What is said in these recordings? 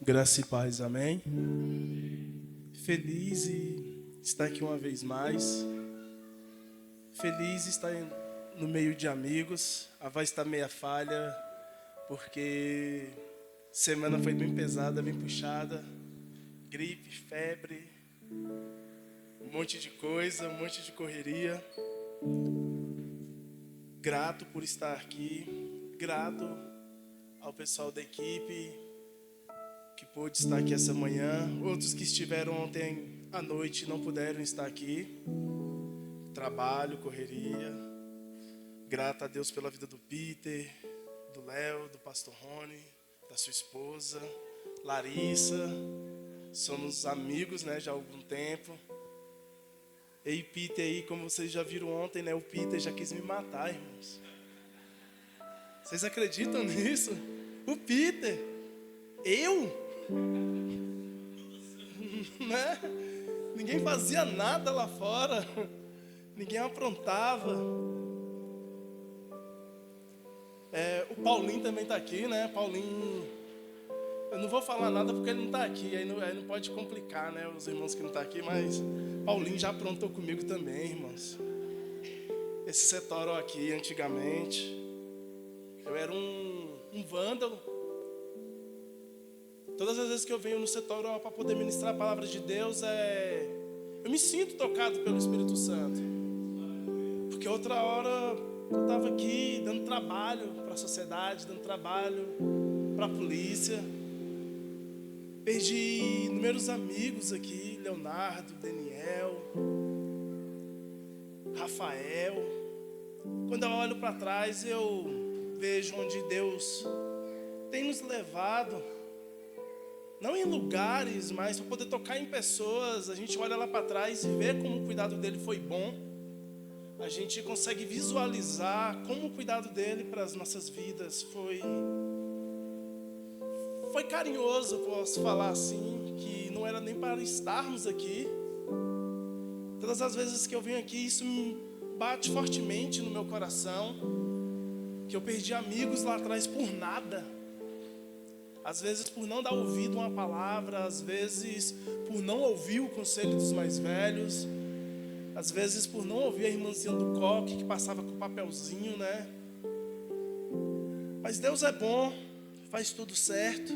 Graça e paz, amém? Feliz em estar aqui uma vez mais. Feliz em estar no meio de amigos. A voz está meia falha, porque semana foi bem pesada, bem puxada. Gripe, febre, um monte de coisa, um monte de correria. Grato por estar aqui, grato ao pessoal da equipe que pôde estar aqui essa manhã, outros que estiveram ontem à noite e não puderam estar aqui. Trabalho, correria. Grato a Deus pela vida do Peter, do Léo, do pastor Rony, da sua esposa, Larissa. Somos amigos, né, já há algum tempo. E Peter aí, como vocês já viram ontem, né, o Peter já quis me matar, irmãos. Vocês acreditam nisso? O Peter, eu? Né? Ninguém fazia nada lá fora, ninguém aprontava. O Paulinho também está aqui, né? Paulinho, eu não vou falar nada porque ele não está aqui, aí não pode complicar, né? Os irmãos que não estão aqui, mas Paulinho já aprontou comigo também, irmãos. Esse setório aqui, antigamente, eu era um vândalo. Todas as vezes que eu venho no setório para poder ministrar a palavra de Deus, eu me sinto tocado pelo Espírito Santo. Porque outra hora eu estava aqui dando trabalho para a sociedade, dando trabalho para a polícia. Perdi inúmeros amigos aqui, Leonardo, Daniel, Rafael. Quando eu olho para trás, eu vejo onde Deus tem nos levado. Não em lugares, mas para poder tocar em pessoas. A gente olha lá para trás e vê como o cuidado dele foi bom. A gente consegue visualizar como o cuidado dele para as nossas vidas foi carinhoso, posso falar assim, que não era nem para estarmos aqui. Todas as vezes que eu venho aqui, isso me bate fortemente no meu coração, que eu perdi amigos lá atrás por nada. Às vezes por não dar ouvido a uma palavra, às vezes por não ouvir o conselho dos mais velhos, às vezes por não ouvir a irmãzinha do coque que passava com o papelzinho, né? Mas Deus é bom, faz tudo certo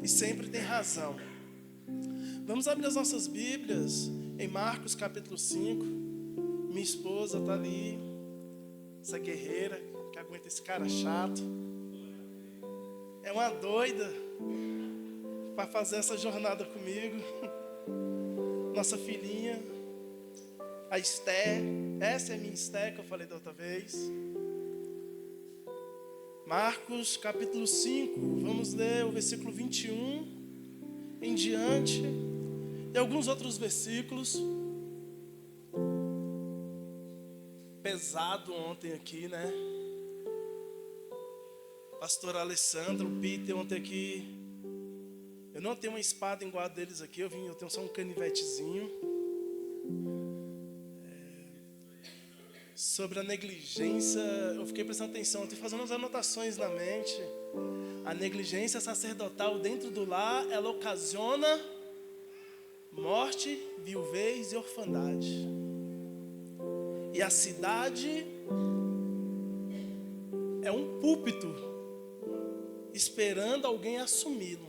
e sempre tem razão. Vamos abrir as nossas Bíblias em Marcos capítulo 5. Minha esposa está ali, essa guerreira que aguenta esse cara chato. É uma doida para fazer essa jornada comigo. Nossa filhinha, a Esté. Essa é a minha Esté que eu falei da outra vez. Marcos capítulo 5. Vamos ler o versículo 21 em diante. E alguns outros versículos. Pesado ontem aqui, né? Pastor Alessandro, Peter, ontem aqui. Eu não tenho uma espada igual a deles aqui, eu tenho só um canivetezinho. Sobre a negligência, eu fiquei prestando atenção, estou fazendo umas anotações na mente. A negligência sacerdotal dentro do lar, ela ocasiona morte, viuvez e orfandade. E a cidade é um púlpito esperando alguém assumi-lo.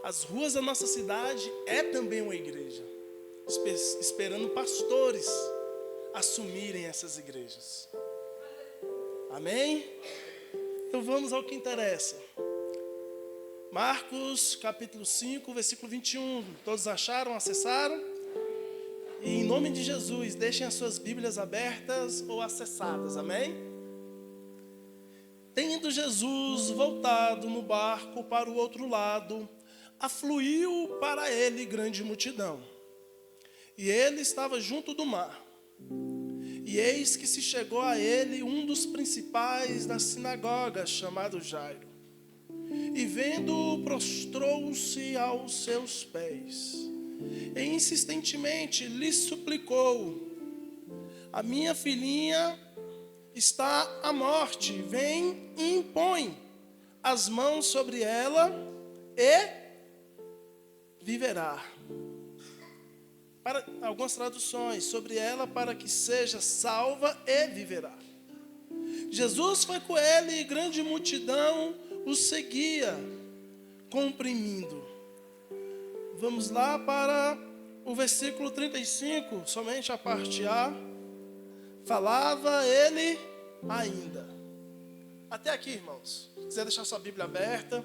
As ruas da nossa cidade é também uma igreja, esperando pastores assumirem essas igrejas. Amém? Então vamos ao que interessa. Marcos capítulo 5, versículo 21. Todos acharam, acessaram? E em nome de Jesus, deixem as suas Bíblias abertas ou acessadas. Amém? Tendo Jesus voltado no barco para o outro lado, afluiu para ele grande multidão. E ele estava junto do mar. E eis que se chegou a ele um dos principais da sinagoga, chamado Jairo. E vendo-o, prostrou-se aos seus pés. E insistentemente lhe suplicou: a minha filhinha está à morte, vem e impõe as mãos sobre ela e viverá. Para algumas traduções, sobre ela para que seja salva e viverá. Jesus foi com ele e grande multidão o seguia, comprimindo. Vamos lá para o versículo 35, somente a parte A. Falava ele ainda. Até aqui, irmãos. Se quiser deixar sua Bíblia aberta,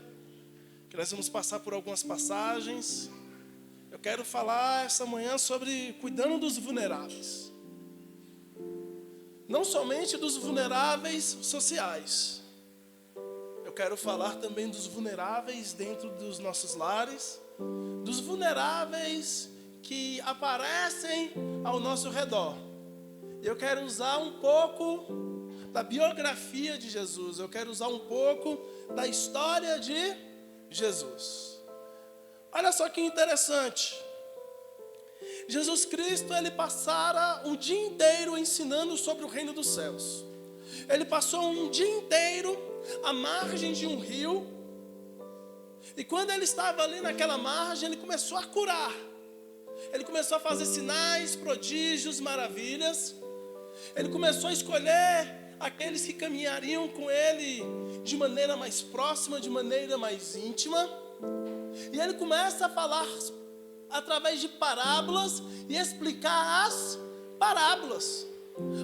que nós vamos passar por algumas passagens. Eu quero falar essa manhã sobre cuidando dos vulneráveis. Não somente dos vulneráveis sociais. Eu quero falar também dos vulneráveis dentro dos nossos lares, dos vulneráveis que aparecem ao nosso redor. Eu quero usar um pouco da biografia de Jesus. Eu quero usar um pouco da história de Jesus. Olha só que interessante. Jesus Cristo, ele passara um dia inteiro ensinando sobre o reino dos céus. Ele passou um dia inteiro à margem de um rio. E quando ele estava ali naquela margem, ele começou a curar. Ele começou a fazer sinais, prodígios, maravilhas. Ele começou a escolher aqueles que caminhariam com ele de maneira mais próxima, de maneira mais íntima. E ele começa a falar através de parábolas e explicar as parábolas.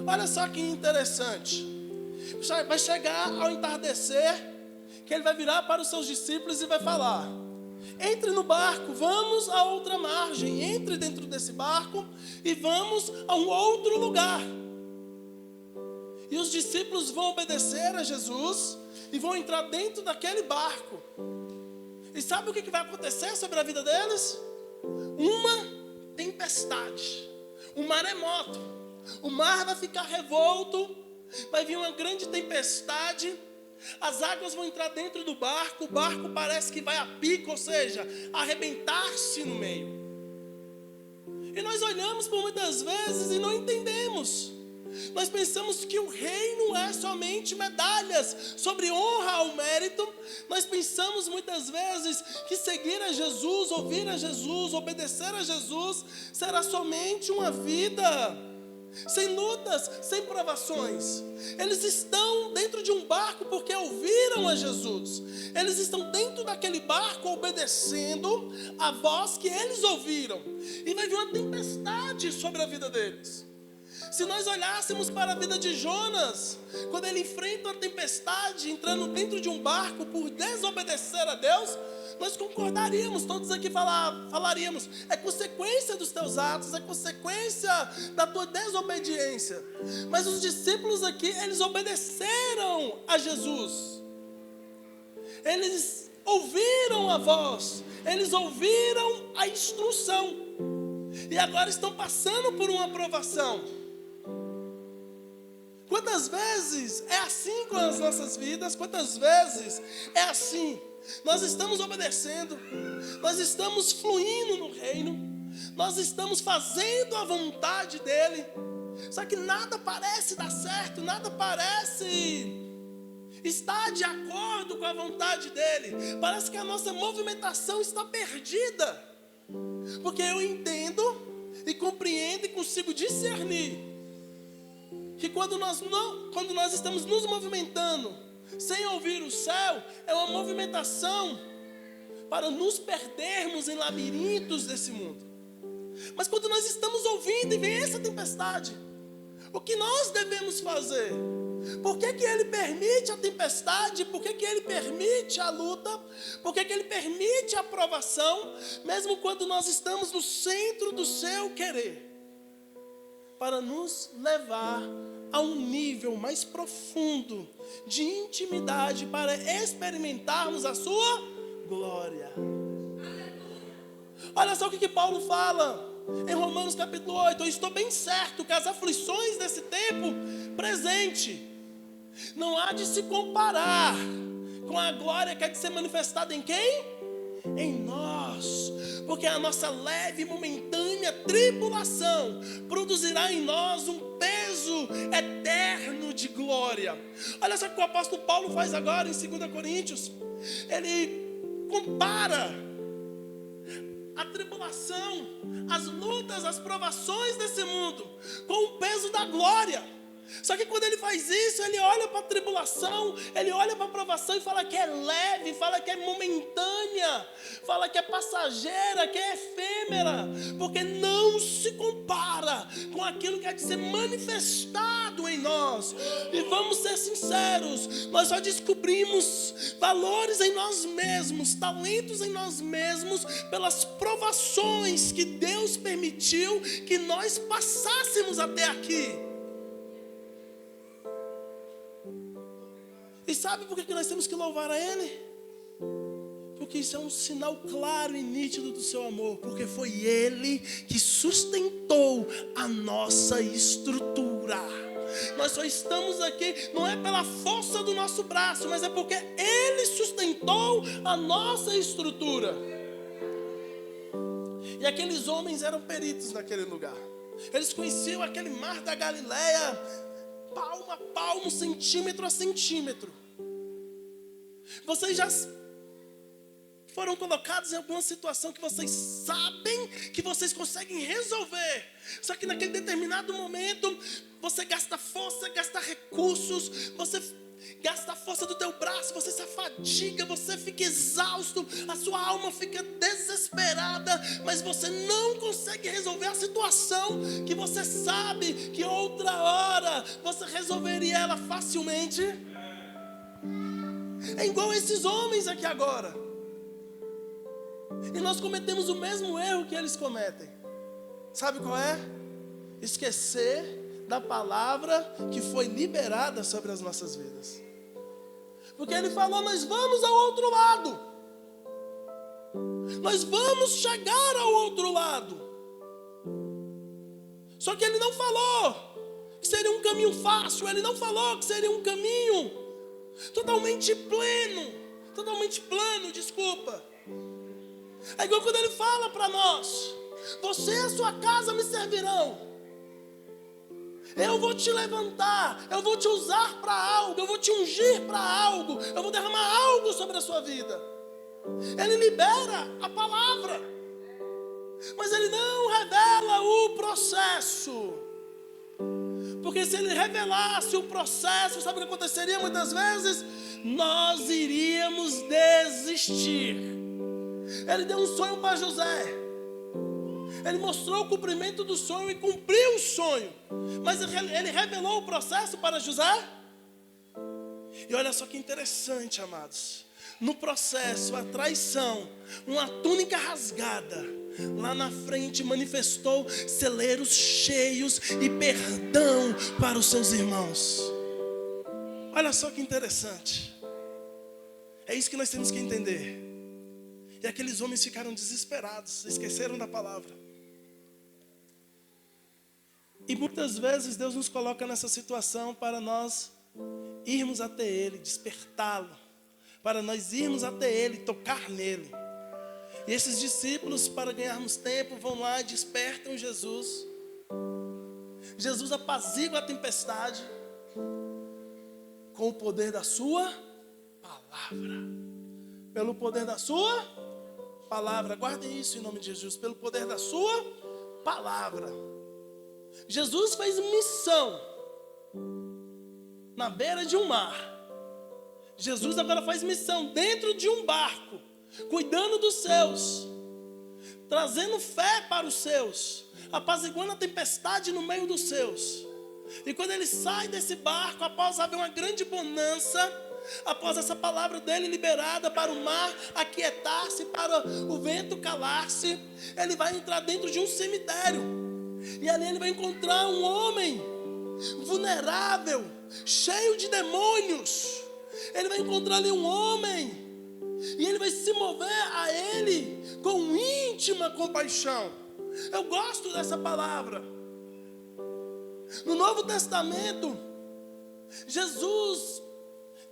Olha só que interessante. Vai chegar ao entardecer, que ele vai virar para os seus discípulos e vai falar: entre no barco, vamos a outra margem. Entre dentro desse barco e vamos a um outro lugar. E os discípulos vão obedecer a Jesus e vão entrar dentro daquele barco. E sabe o que vai acontecer sobre a vida deles? Uma tempestade, um maremoto. O mar vai ficar revolto, vai vir uma grande tempestade. As águas vão entrar dentro do barco. O barco parece que vai a pico, ou seja, arrebentar-se no meio. E nós olhamos por muitas vezes e não entendemos. Nós pensamos que o reino é somente medalhas sobre honra ao mérito. Nós pensamos muitas vezes que seguir a Jesus, ouvir a Jesus, obedecer a Jesus será somente uma vida sem lutas, sem provações. Eles estão dentro de um barco porque ouviram a Jesus. Eles estão dentro daquele barco obedecendo a voz que eles ouviram. E vai vir uma tempestade sobre a vida deles. Se nós olhássemos para a vida de Jonas, quando ele enfrenta a tempestade, entrando dentro de um barco por desobedecer a Deus, nós concordaríamos, todos aqui falaríamos: é consequência dos teus atos, é consequência da tua desobediência. Mas os discípulos aqui, eles obedeceram a Jesus. Eles ouviram a voz, eles ouviram a instrução. E agora estão passando por uma provação. Quantas vezes é assim com as nossas vidas? Quantas vezes é assim? Nós estamos obedecendo, nós estamos fluindo no reino, nós estamos fazendo a vontade dEle, só que nada parece dar certo, nada parece estar de acordo com a vontade dEle. Parece que a nossa movimentação está perdida, porque eu entendo e compreendo e consigo discernir que quando nós estamos nos movimentando sem ouvir o céu, é uma movimentação para nos perdermos em labirintos desse mundo. Mas quando nós estamos ouvindo e vem essa tempestade, o que nós devemos fazer? Por que Ele permite a tempestade? Por que Ele permite a luta? Por que Ele permite a provação? Mesmo quando nós estamos no centro do seu querer, para nos levar a um nível mais profundo de intimidade, para experimentarmos a sua glória. Olha só o que Paulo fala em Romanos capítulo 8. Eu estou bem certo que as aflições desse tempo presente não há de se comparar com a glória que há de ser manifestada em quem? Em nós. Porque a nossa leve e momentânea tribulação produzirá em nós um peso peso eterno de glória. Olha só o que o apóstolo Paulo faz agora em 2 Coríntios. Ele compara a tribulação, as lutas, as provações desse mundo com o peso da glória. Só que quando ele faz isso, ele olha para a tribulação, ele olha para a provação e fala que é leve, fala que é momentânea, fala que é passageira, que é efêmera, porque não se compara com aquilo que é de ser manifestado em nós. E vamos ser sinceros, nós só descobrimos valores em nós mesmos, talentos em nós mesmos, pelas provações que Deus permitiu que nós passássemos até aqui. E sabe por que nós temos que louvar a Ele? Porque isso é um sinal claro e nítido do seu amor. Porque foi Ele que sustentou a nossa estrutura. Nós só estamos aqui, não é pela força do nosso braço, mas é porque Ele sustentou a nossa estrutura. E aqueles homens eram peritos naquele lugar. Eles conheciam aquele mar da Galileia, palmo a palmo, centímetro a centímetro. Vocês já foram colocados em alguma situação que vocês sabem que vocês conseguem resolver. Só que naquele determinado momento, você gasta força, gasta recursos, você gasta a força do teu braço, você se afadiga, você fica exausto, a sua alma fica desesperada, mas você não consegue resolver a situação que você sabe que outra hora você resolveria ela facilmente. É igual esses homens aqui agora. E nós cometemos o mesmo erro que eles cometem. Sabe qual é? Esquecer da palavra que foi liberada sobre as nossas vidas. Porque ele falou, nós vamos ao outro lado. Nós vamos chegar ao outro lado. Só que ele não falou que seria um caminho fácil. Ele não falou que seria um caminho totalmente plano, desculpa. É igual quando ele fala para nós, você e a sua casa me servirão. Eu vou te levantar, eu vou te usar para algo, eu vou te ungir para algo, eu vou derramar algo sobre a sua vida. Ele libera a palavra, mas ele não revela o processo. Porque se ele revelasse o processo, sabe o que aconteceria muitas vezes? Nós iríamos desistir. Ele deu um sonho para José. Ele mostrou o cumprimento do sonho e cumpriu o sonho. Mas ele revelou o processo para José. E olha só que interessante, amados. No processo, a traição, uma túnica rasgada, lá na frente manifestou celeiros cheios e perdão para os seus irmãos. Olha só que interessante. É isso que nós temos que entender. E aqueles homens ficaram desesperados, esqueceram da palavra. E muitas vezes Deus nos coloca nessa situação para nós irmos até Ele, despertá-lo, para nós irmos até Ele, tocar nele. E esses discípulos, para ganharmos tempo, vão lá e despertam Jesus. Jesus apazigua a tempestade com o poder da sua palavra. Pelo poder da sua palavra. Guardem isso em nome de Jesus. Pelo poder da sua palavra. Jesus fez missão na beira de um mar. Jesus agora faz missão dentro de um barco, cuidando dos seus, trazendo fé para os seus, apaziguando a tempestade no meio dos seus. E quando ele sai desse barco, após haver uma grande bonança, após essa palavra dele liberada para o mar aquietar-se, para o vento calar-se, ele vai entrar dentro de um cemitério. E ali ele vai encontrar um homem vulnerável, cheio de demônios. Ele vai encontrar ali um homem, e ele vai se mover a ele com íntima compaixão. Eu gosto dessa palavra. No Novo Testamento, Jesus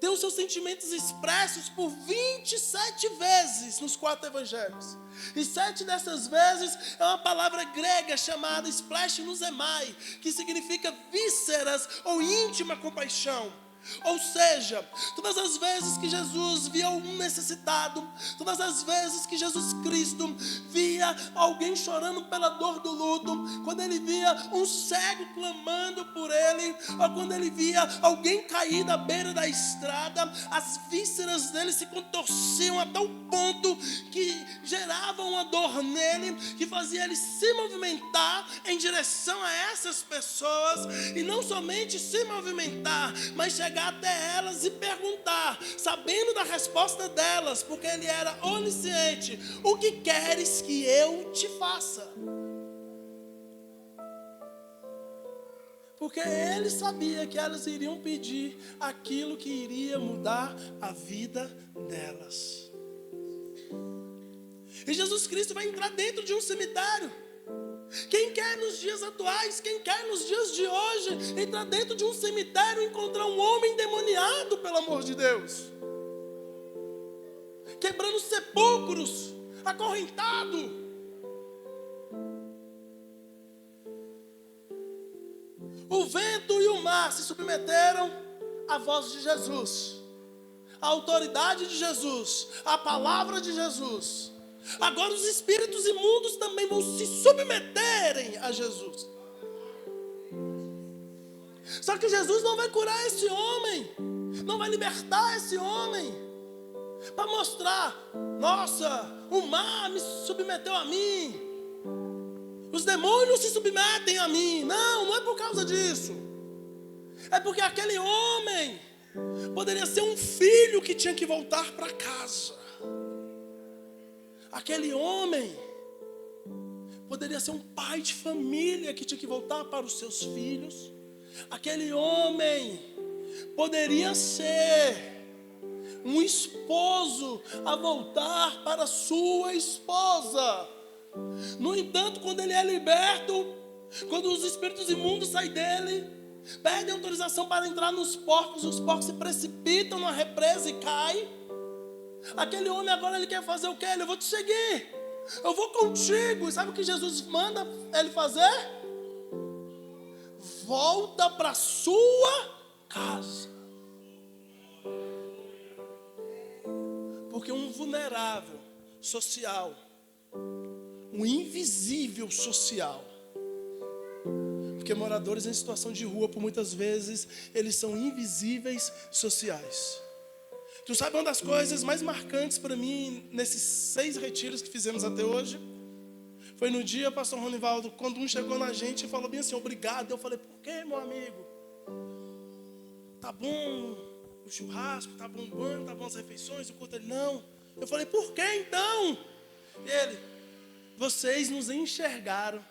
tem os seus sentimentos expressos por 27 vezes nos 4 evangelhos. E 7 dessas vezes é uma palavra grega chamada splashnosemai, que significa vísceras ou íntima compaixão. Ou seja, todas as vezes que Jesus via um necessitado, todas as vezes que Jesus Cristo via alguém chorando pela dor do luto, quando ele via um cego clamando por ele, ou quando ele via alguém cair da beira da estrada, as vísceras dele se contorciam a tal ponto que geravam uma dor nele, que fazia ele se movimentar em direção a essas pessoas, e não somente se movimentar, mas chegar até elas e perguntar, sabendo da resposta delas, porque ele era onisciente: o que queres que eu te faça? Porque ele sabia que elas iriam pedir aquilo que iria mudar a vida delas. E Jesus Cristo vai entrar dentro de um cemitério. Quem quer nos dias atuais, quem quer nos dias de hoje, entrar dentro de um cemitério e encontrar um homem endemoniado, pelo amor de Deus, quebrando sepulcros, acorrentado. O vento e o mar se submeteram à voz de Jesus, à autoridade de Jesus, à palavra de Jesus. Agora os espíritos imundos também vão se submeterem a Jesus. Só que Jesus não vai curar esse homem, não vai libertar esse homem, para mostrar: nossa, o mar me submeteu a mim, os demônios se submetem a mim. Não, não é por causa disso. É porque aquele homem poderia ser um filho que tinha que voltar para casa. Aquele homem poderia ser um pai de família que tinha que voltar para os seus filhos. Aquele homem poderia ser um esposo a voltar para sua esposa. No entanto, quando ele é liberto, quando os espíritos imundos saem dele, pedem autorização para entrar nos porcos, os porcos se precipitam na represa e caem. Aquele homem agora ele quer fazer o quê? Eu vou te seguir, eu vou contigo. E sabe o que Jesus manda ele fazer? Volta para sua casa. Porque um vulnerável social, um invisível social, porque moradores em situação de rua, por muitas vezes, eles são invisíveis sociais. Tu sabe uma das coisas mais marcantes para mim nesses 6 retiros que fizemos até hoje? Foi no dia, pastor Ronivaldo, quando um chegou na gente e falou bem assim: obrigado. Eu falei: por quê, meu amigo? Tá bom o churrasco, tá bom o banho, tá bom as refeições, o culto. Ele: não. Eu falei: por quê então? E ele: vocês nos enxergaram.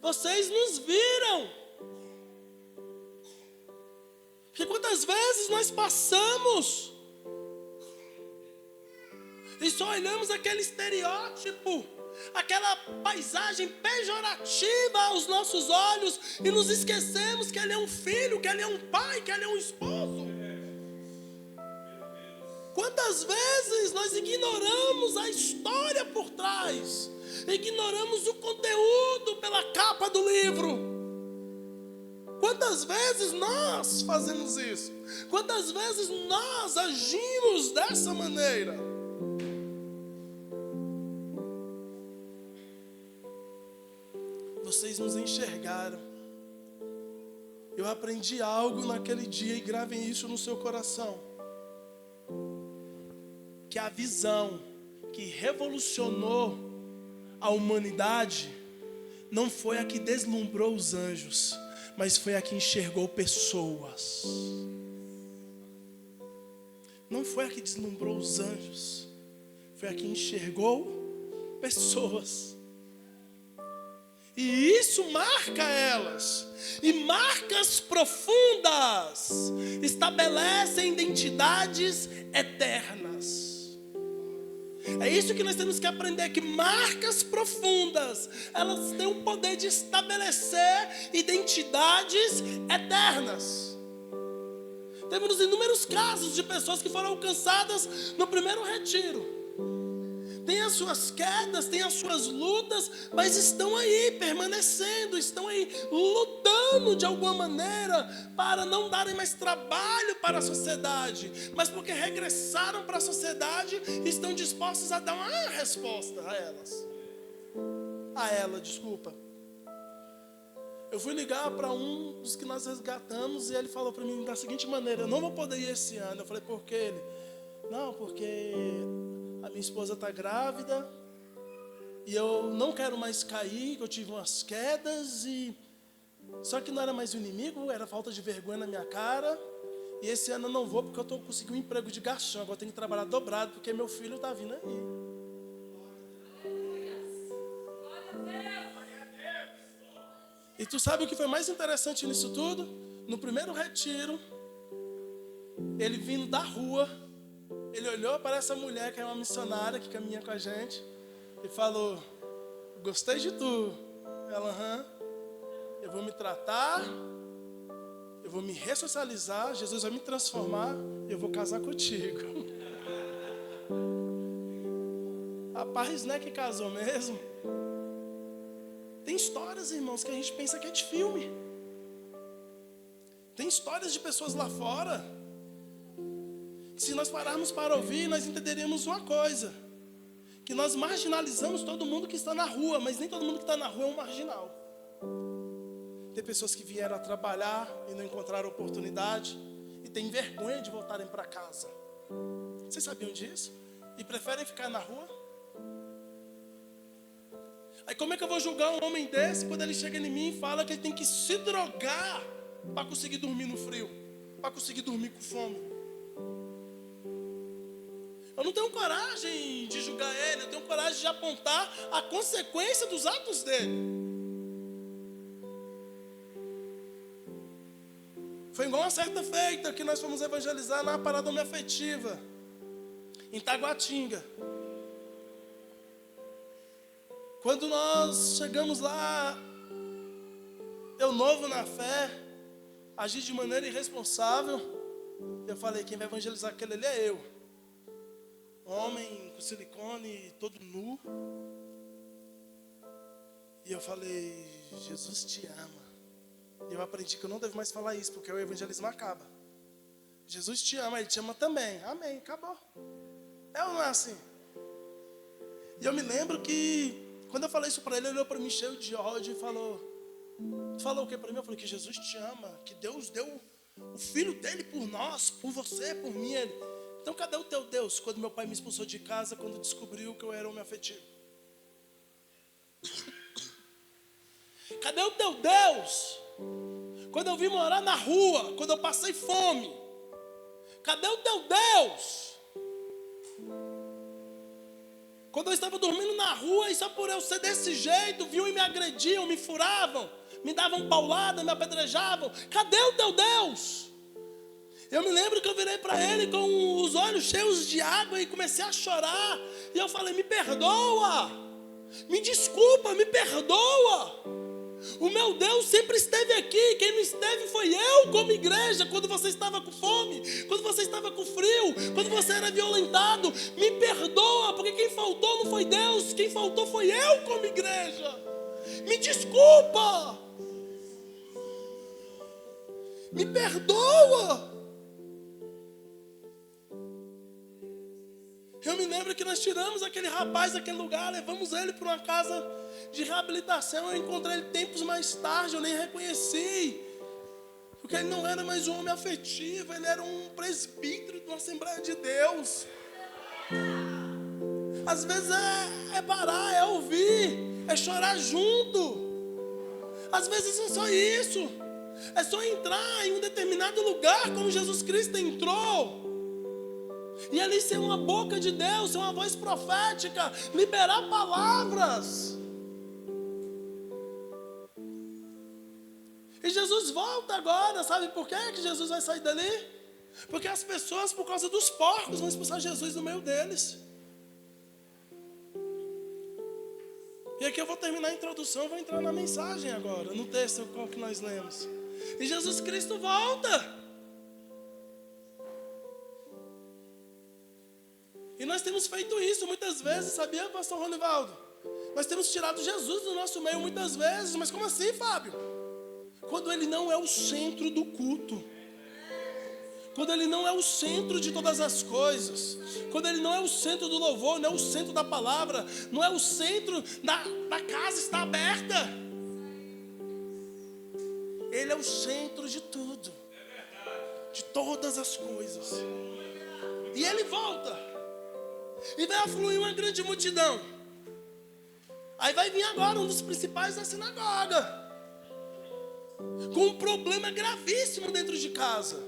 Vocês nos viram. Porque quantas vezes nós passamos e só olhamos aquele estereótipo, aquela paisagem pejorativa aos nossos olhos, e nos esquecemos que ele é um filho, que ele é um pai, que ele é um esposo. Quantas vezes nós ignoramos a história por trás, ignoramos o conteúdo pela capa do livro. Quantas vezes nós fazemos isso? Quantas vezes nós agimos dessa maneira? Vocês nos enxergaram. Eu aprendi algo naquele dia, e gravem isso no seu coração: que a visão que revolucionou a humanidade não foi a que deslumbrou os anjos, mas foi a que enxergou pessoas. Não foi a que deslumbrou os anjos, foi a que enxergou pessoas. E isso marca elas. E marcas profundas estabelecem identidades eternas. É isso que nós temos que aprender, que marcas profundas, elas têm o poder de estabelecer identidades eternas. Temos inúmeros casos de pessoas que foram alcançadas no primeiro retiro. Tem as suas quedas, tem as suas lutas, mas estão aí permanecendo, estão aí lutando de alguma maneira para não darem mais trabalho para a sociedade, mas porque regressaram para a sociedade, estão dispostos a dar uma resposta a elas. A ela, desculpa. Eu fui ligar para um dos que nós resgatamos e ele falou para mim da seguinte maneira: eu não vou poder ir esse ano. Eu falei, por quê? Ele, não, porque a minha esposa está grávida e eu não quero mais cair, que eu tive umas quedas e... Só que não era mais o inimigo, era falta de vergonha na minha cara. E esse ano eu não vou porque eu estou conseguindo um emprego de garçom. Agora eu tenho que trabalhar dobrado porque meu filho está vindo aí. E tu sabe o que foi mais interessante nisso tudo? No primeiro retiro, ele vindo da rua, ele olhou para essa mulher que é uma missionária que caminha com a gente e falou, gostei de tu. Ela, eu vou me tratar, eu vou me ressocializar, Jesus vai me transformar e eu vou casar contigo. Rapaz, não é que casou mesmo? Tem histórias, irmãos, que a gente pensa que é de filme. Tem histórias de pessoas lá fora que, se nós pararmos para ouvir, nós entenderíamos uma coisa: que nós marginalizamos todo mundo que está na rua, mas nem todo mundo que está na rua é um marginal. Tem pessoas que vieram a trabalhar e não encontraram oportunidade e têm vergonha de voltarem para casa. Vocês sabiam disso? E preferem ficar na rua? Aí como é que eu vou julgar um homem desse quando ele chega em mim e fala que ele tem que se drogar para conseguir dormir no frio, para conseguir dormir com fome? Eu não tenho coragem de julgar ele, eu tenho coragem de apontar a consequência dos atos dele. Foi igual uma certa feita que nós fomos evangelizar na parada homoafetiva, em Taguatinga. Quando nós chegamos lá, eu novo na fé, agi de maneira irresponsável, eu falei, quem vai evangelizar aquele ali é eu. Homem com silicone, todo nu. E eu falei, Jesus te ama. E eu aprendi que eu não devo mais falar isso, porque o evangelismo acaba. Jesus te ama, Ele te ama também. Amém, acabou. É ou não é assim? E eu me lembro que quando eu falei isso para ele, ele olhou para mim cheio de ódio e falou o que para mim? Eu falei que Jesus te ama, que Deus deu o Filho dele por nós, por você, por mim. Ele, então cadê o teu Deus? Quando meu pai me expulsou de casa, quando descobriu que eu era homoafetivo. Cadê o teu Deus? Quando eu vim morar na rua, quando eu passei fome. Cadê o teu Deus? Quando eu estava dormindo na rua e só por eu ser desse jeito, vinham e me agrediam, me furavam, me davam paulada, me apedrejavam. Cadê o teu Deus? Eu me lembro que eu virei para ele com os olhos cheios de água e comecei a chorar. E eu falei, me perdoa, me desculpa, me perdoa. O meu Deus sempre esteve aqui. Quem não esteve foi eu como igreja. Quando você estava com fome, quando você estava com frio, quando você era violentado. Me perdoa, porque quem faltou não foi Deus, quem faltou foi eu como igreja. Me desculpa, me perdoa. Eu me lembro que nós tiramos aquele rapaz daquele lugar, levamos ele para uma casa de reabilitação. Eu encontrei ele tempos mais tarde, eu nem reconheci, porque ele não era mais um homem afetivo, ele era um presbítero de uma Assembleia de Deus. Às vezes é parar, é ouvir, é chorar junto. Às vezes é só isso, é só entrar em um determinado lugar como Jesus Cristo entrou. E ali ser uma boca de Deus, ser uma voz profética, liberar palavras. E Jesus volta agora, sabe por quê que Jesus vai sair dali? Porque as pessoas, por causa dos porcos, vão expulsar Jesus no meio deles. E aqui eu vou terminar a introdução, vou entrar na mensagem agora, no texto qual que nós lemos. E Jesus Cristo volta. E nós temos feito isso muitas vezes, sabia, pastor Ronivaldo? Nós temos tirado Jesus do nosso meio muitas vezes. Mas como assim, Fábio? Quando ele não é o centro do culto. Quando ele não é o centro de todas as coisas. Quando ele não é o centro do louvor, não é o centro da palavra, não é o centro da casa está aberta. Ele é o centro de tudo. De todas as coisas. E ele volta. E vai afluir uma grande multidão. Aí vai vir agora um dos principais da sinagoga. Com um problema gravíssimo dentro de casa.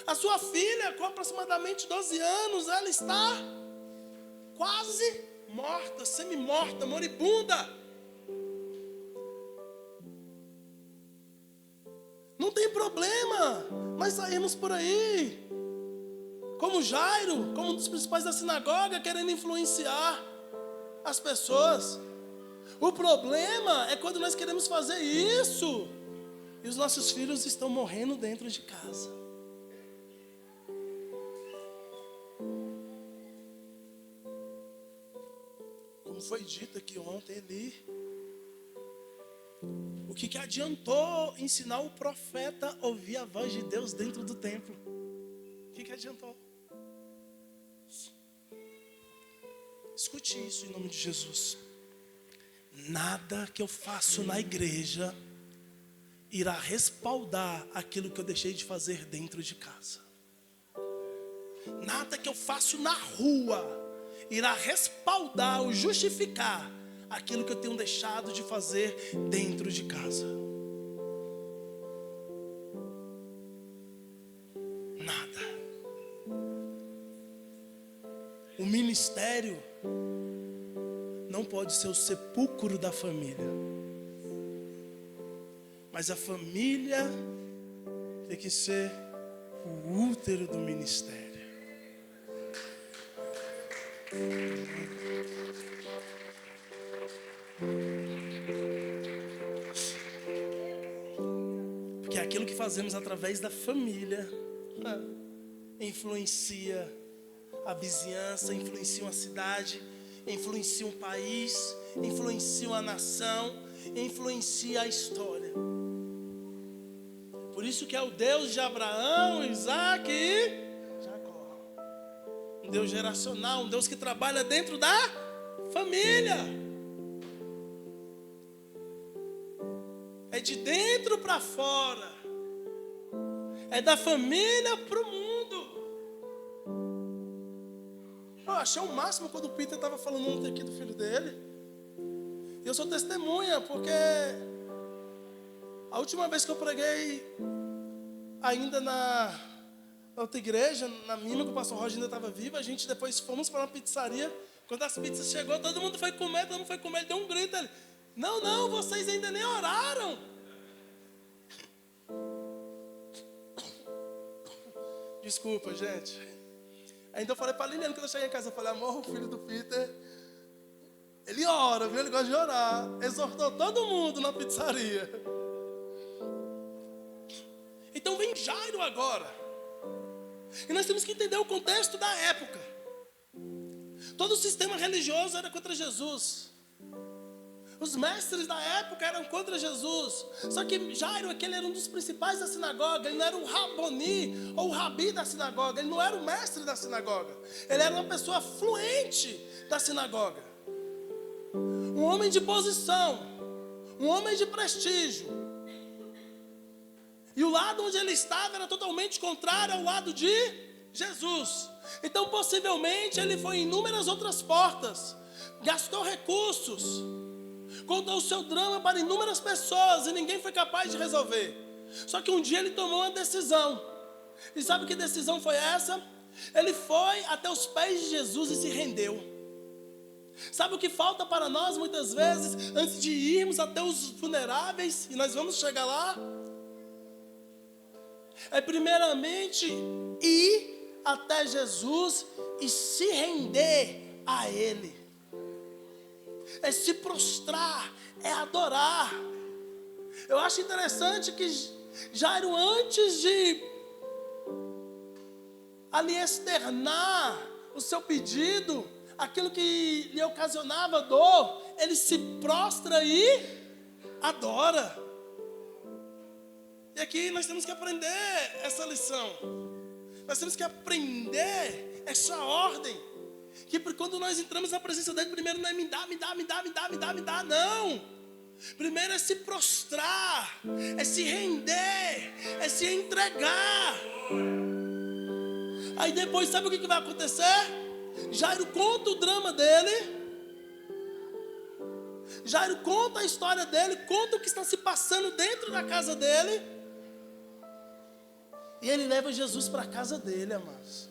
A sua filha, com aproximadamente 12 anos, ela está quase morta, semi-morta, moribunda. Não tem problema nós saímos por aí, como Jairo, como um dos principais da sinagoga, querendo influenciar as pessoas. O problema é quando nós queremos fazer isso e os nossos filhos estão morrendo dentro de casa. Como foi dito aqui ontem ali, o que adiantou ensinar o profeta a ouvir a voz de Deus dentro do templo? O que adiantou? Escute isso em nome de Jesus. Nada que eu faço na igreja irá respaldar aquilo que eu deixei de fazer dentro de casa. Nada que eu faço na rua irá respaldar ou justificar aquilo que eu tenho deixado de fazer dentro de casa. Nada. O ministério não pode ser o sepulcro da família. Mas a família tem que ser o útero do ministério. Porque aquilo que fazemos através da família influencia a vizinhança, influencia uma cidade, influencia um país, influencia uma nação, influencia a história. Por isso que é o Deus de Abraão, Isaac e Jacó. Um Deus geracional, um Deus que trabalha dentro da família. É de dentro para fora. É da família para o mundo. Eu achei o máximo quando o Peter estava falando ontem aqui do filho dele. E eu sou testemunha, porque a última vez que eu preguei ainda na outra igreja, na Mima, que o pastor Roger ainda estava vivo, a gente depois fomos para uma pizzaria. Quando as pizzas chegou, todo mundo foi comer, ele deu um grito. Ele, não, vocês ainda nem oraram. Desculpa, gente. Ainda eu falei para a Liliane, quando eu cheguei em casa, eu falei, amor, o filho do Peter, ele ora, viu? Ele gosta de orar. Exortou todo mundo na pizzaria. Então vem Jairo agora. E nós temos que entender o contexto da época. Todo o sistema religioso era contra Jesus. Os mestres da época eram contra Jesus. Só que Jairo, aquele era um dos principais da sinagoga. Ele não era o Raboni ou o Rabi da sinagoga. Ele não era o mestre da sinagoga. Ele era uma pessoa fluente da sinagoga. Um homem de posição. Um homem de prestígio. E o lado onde ele estava era totalmente contrário ao lado de Jesus. Então, possivelmente, ele foi em inúmeras outras portas. Gastou recursos. Contou o seu drama para inúmeras pessoas e ninguém foi capaz de resolver. Só que um dia ele tomou uma decisão. E sabe que decisão foi essa? Ele foi até os pés de Jesus e se rendeu. Sabe o que falta para nós muitas vezes, antes de irmos até os vulneráveis, e nós vamos chegar lá? É primeiramente ir até Jesus e se render a Ele. É se prostrar, é adorar. Eu acho interessante que Jairo, antes de ali externar o seu pedido, aquilo que lhe ocasionava dor, ele se prostra e adora. E aqui nós temos que aprender essa lição. Nós temos que aprender essa ordem. Que quando nós entramos na presença dele, primeiro não é me dá, não. Primeiro é se prostrar, é se render, é se entregar. Aí depois, sabe o que vai acontecer? Jairo conta o drama dele. Jairo conta a história dele, conta o que está se passando dentro da casa dele. E ele leva Jesus para a casa dele, amados.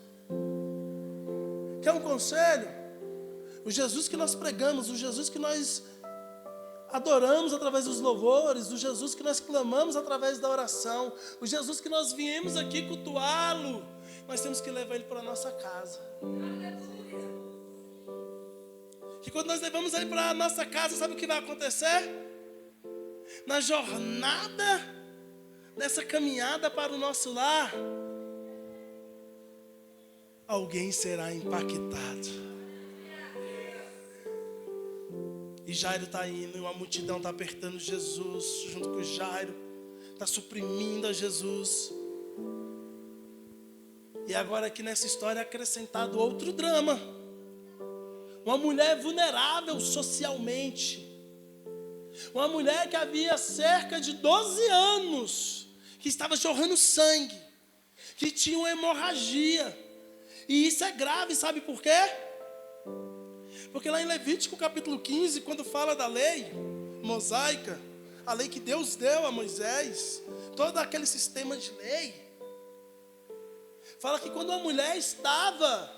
Quer um conselho? O Jesus que nós pregamos, o Jesus que nós adoramos através dos louvores, o Jesus que nós clamamos através da oração, o Jesus que nós viemos aqui cultuá-lo, nós temos que levar ele para a nossa casa. Que quando nós levamos ele para a nossa casa, sabe o que vai acontecer? Na jornada dessa caminhada para o nosso lar, alguém será impactado. E Jairo está indo, e uma multidão está apertando Jesus, junto com Jairo, está suprimindo a Jesus. E agora aqui nessa história é acrescentado outro drama. Uma mulher vulnerável socialmente. Uma mulher que havia cerca de 12 anos, que estava jorrando sangue, que tinha uma hemorragia. E isso é grave, sabe por quê? Porque lá em Levítico capítulo 15, quando fala da lei mosaica, a lei que Deus deu a Moisés, todo aquele sistema de lei, fala que quando uma mulher estava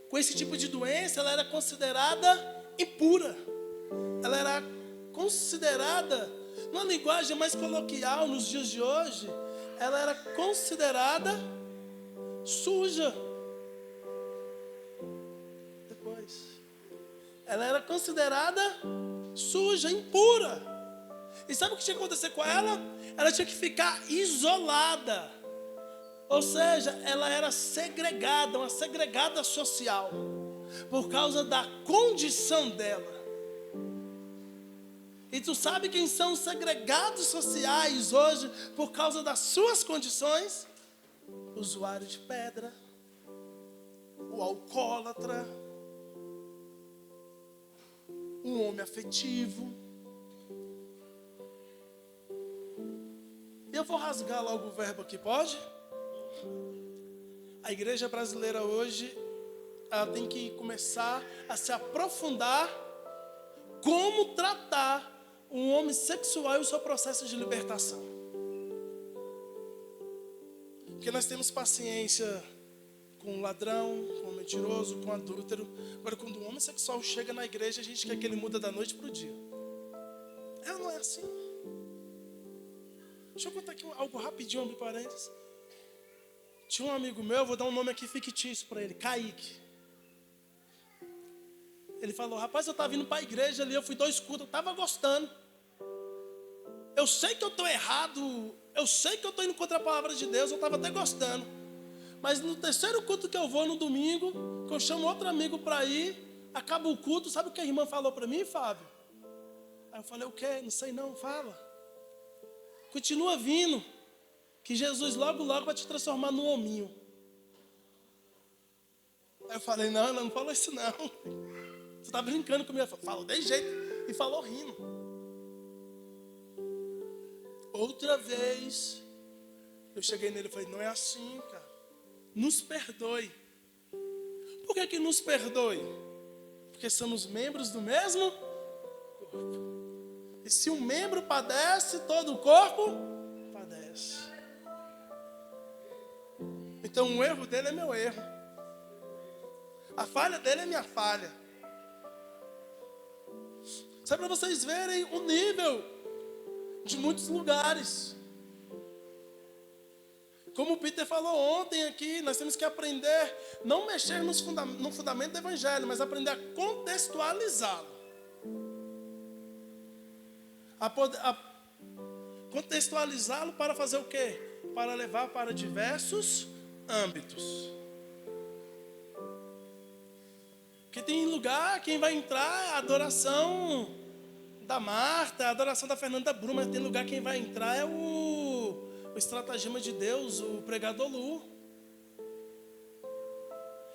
com esse tipo de doença, ela era considerada impura. Ela era considerada, numa linguagem mais coloquial nos dias de hoje, ela era considerada suja. Ela era considerada suja, impura. E sabe o que tinha que acontecer com ela? Ela tinha que ficar isolada. Ou seja, ela era segregada, uma segregada social, por causa da condição dela. E tu sabe quem são os segregados sociais hoje por causa das suas condições? O usuário de pedra, o alcoólatra, um homem afetivo. E eu vou rasgar logo o verbo aqui, pode? A igreja brasileira hoje, ela tem que começar a se aprofundar como tratar um homem sexual e o seu processo de libertação. Porque nós temos paciência com o ladrão, com o mentiroso, com o adúltero. Agora, quando o homossexual chega na igreja, a gente quer que ele muda da noite para o dia. Não é assim. Deixa eu contar aqui algo rapidinho, abrir parênteses. Tinha um amigo meu, vou dar um nome aqui fictício para ele, Kaique. Ele falou, rapaz, eu estava indo para a igreja ali, eu fui 2 cultos, eu estava gostando. Eu sei que eu estou errado, eu sei que eu estou indo contra a palavra de Deus, eu estava até gostando. Mas no 3º culto que eu vou no domingo, que eu chamo outro amigo para ir, acaba o culto, sabe o que a irmã falou para mim, Fábio? Aí eu falei, o quê? Não sei não, fala. Continua vindo, que Jesus logo vai te transformar num hominho. Aí eu falei, não, ela não falou isso não. Você está brincando comigo? Ela falou de jeito, e falou rindo. Outra vez, eu cheguei nele e falei, não é assim, cara. Nos perdoe. Por que nos perdoe? Porque somos membros do mesmo corpo. E se um membro padece, todo o corpo padece. Então o erro dele é meu erro. A falha dele é minha falha. Só para vocês verem o nível de muitos lugares. Como o Peter falou ontem aqui, nós temos que aprender, não mexer no fundamento do evangelho, mas aprender a contextualizá-lo. A contextualizá-lo para fazer o quê? Para levar para diversos âmbitos. Porque tem lugar, quem vai entrar é a adoração da Marta, a adoração da Fernanda Bruna, mas tem lugar quem vai entrar é o estratagema de Deus, o pregador Lu.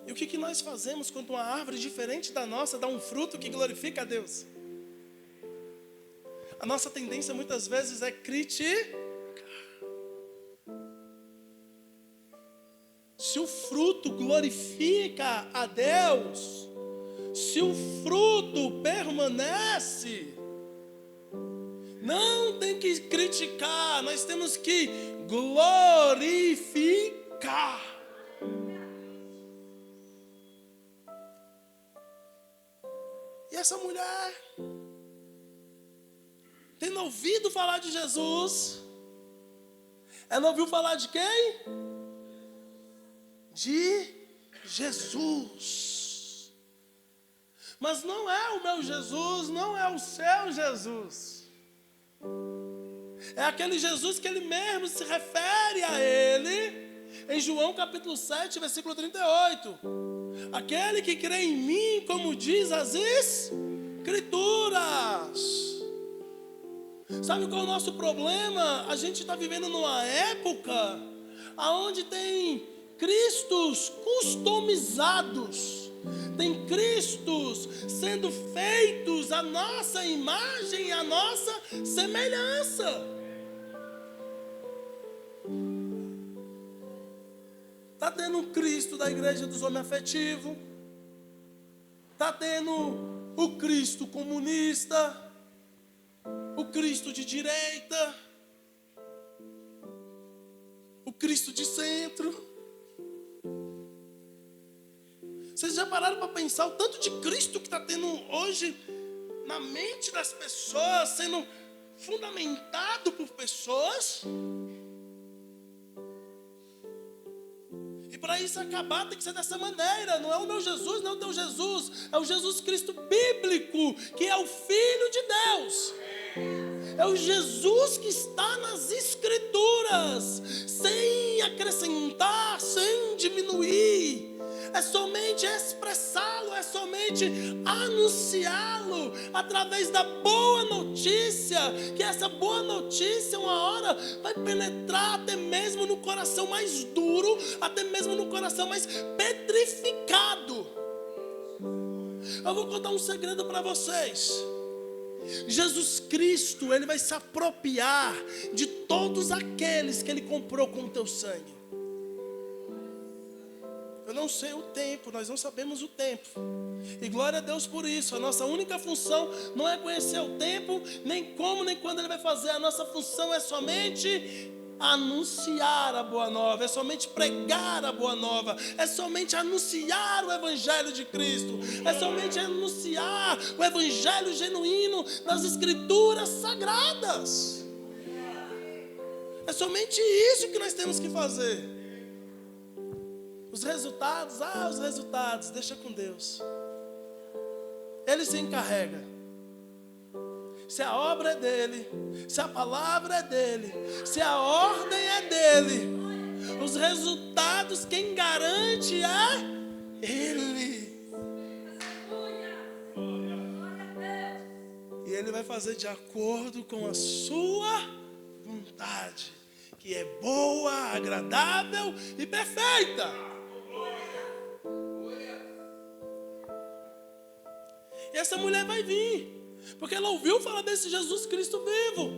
E o que nós fazemos quando uma árvore diferente da nossa dá um fruto que glorifica a Deus? A nossa tendência muitas vezes é criticar. Se o fruto glorifica a Deus, se o fruto permanece, não tem que criticar, nós temos que glorificar. E essa mulher, tendo ouvido falar de Jesus, ela ouviu falar de quem? De Jesus. Mas não é o meu Jesus, não é o seu Jesus. É aquele Jesus que ele mesmo se refere a ele em João capítulo 7, versículo 38. Aquele que crê em mim, como diz as Escrituras. Sabe qual é o nosso problema? A gente está vivendo numa época onde tem Cristos customizados. Tem Cristos sendo feitos à nossa imagem e à nossa semelhança. Está tendo um Cristo da igreja dos homens afetivos. Está tendo o Cristo comunista. O Cristo de direita. O Cristo de centro. Vocês já pararam para pensar o tanto de Cristo que está tendo hoje na mente das pessoas, sendo fundamentado por pessoas? E para isso acabar tem que ser dessa maneira. Não é o meu Jesus, não é o teu Jesus. É o Jesus Cristo bíblico, que é o Filho de Deus. É o Jesus que está nas Escrituras, sem acrescentar, sem diminuir. É somente expressá-lo, é somente anunciá-lo através da boa notícia, que essa boa notícia uma hora vai penetrar até mesmo no coração mais duro, até mesmo no coração mais petrificado. Eu vou contar um segredo para vocês. Jesus Cristo, ele vai se apropriar de todos aqueles que ele comprou com o teu sangue. Eu não sei o tempo, nós não sabemos o tempo. E glória a Deus por isso. A nossa única função não é conhecer o tempo, nem como, nem quando ele vai fazer. A nossa função é somente anunciar a boa nova, é somente pregar a boa nova, é somente anunciar o Evangelho de Cristo, é somente anunciar o Evangelho genuíno das Escrituras sagradas. É somente isso que nós temos que fazer. Os resultados, deixa com Deus. Ele se encarrega. Se a obra é dele, se a palavra é dele, se a ordem é dele, os resultados quem garante é ele. E ele vai fazer de acordo com a sua vontade, que é boa, agradável e perfeita. E essa mulher vai vir, porque ela ouviu falar desse Jesus Cristo vivo,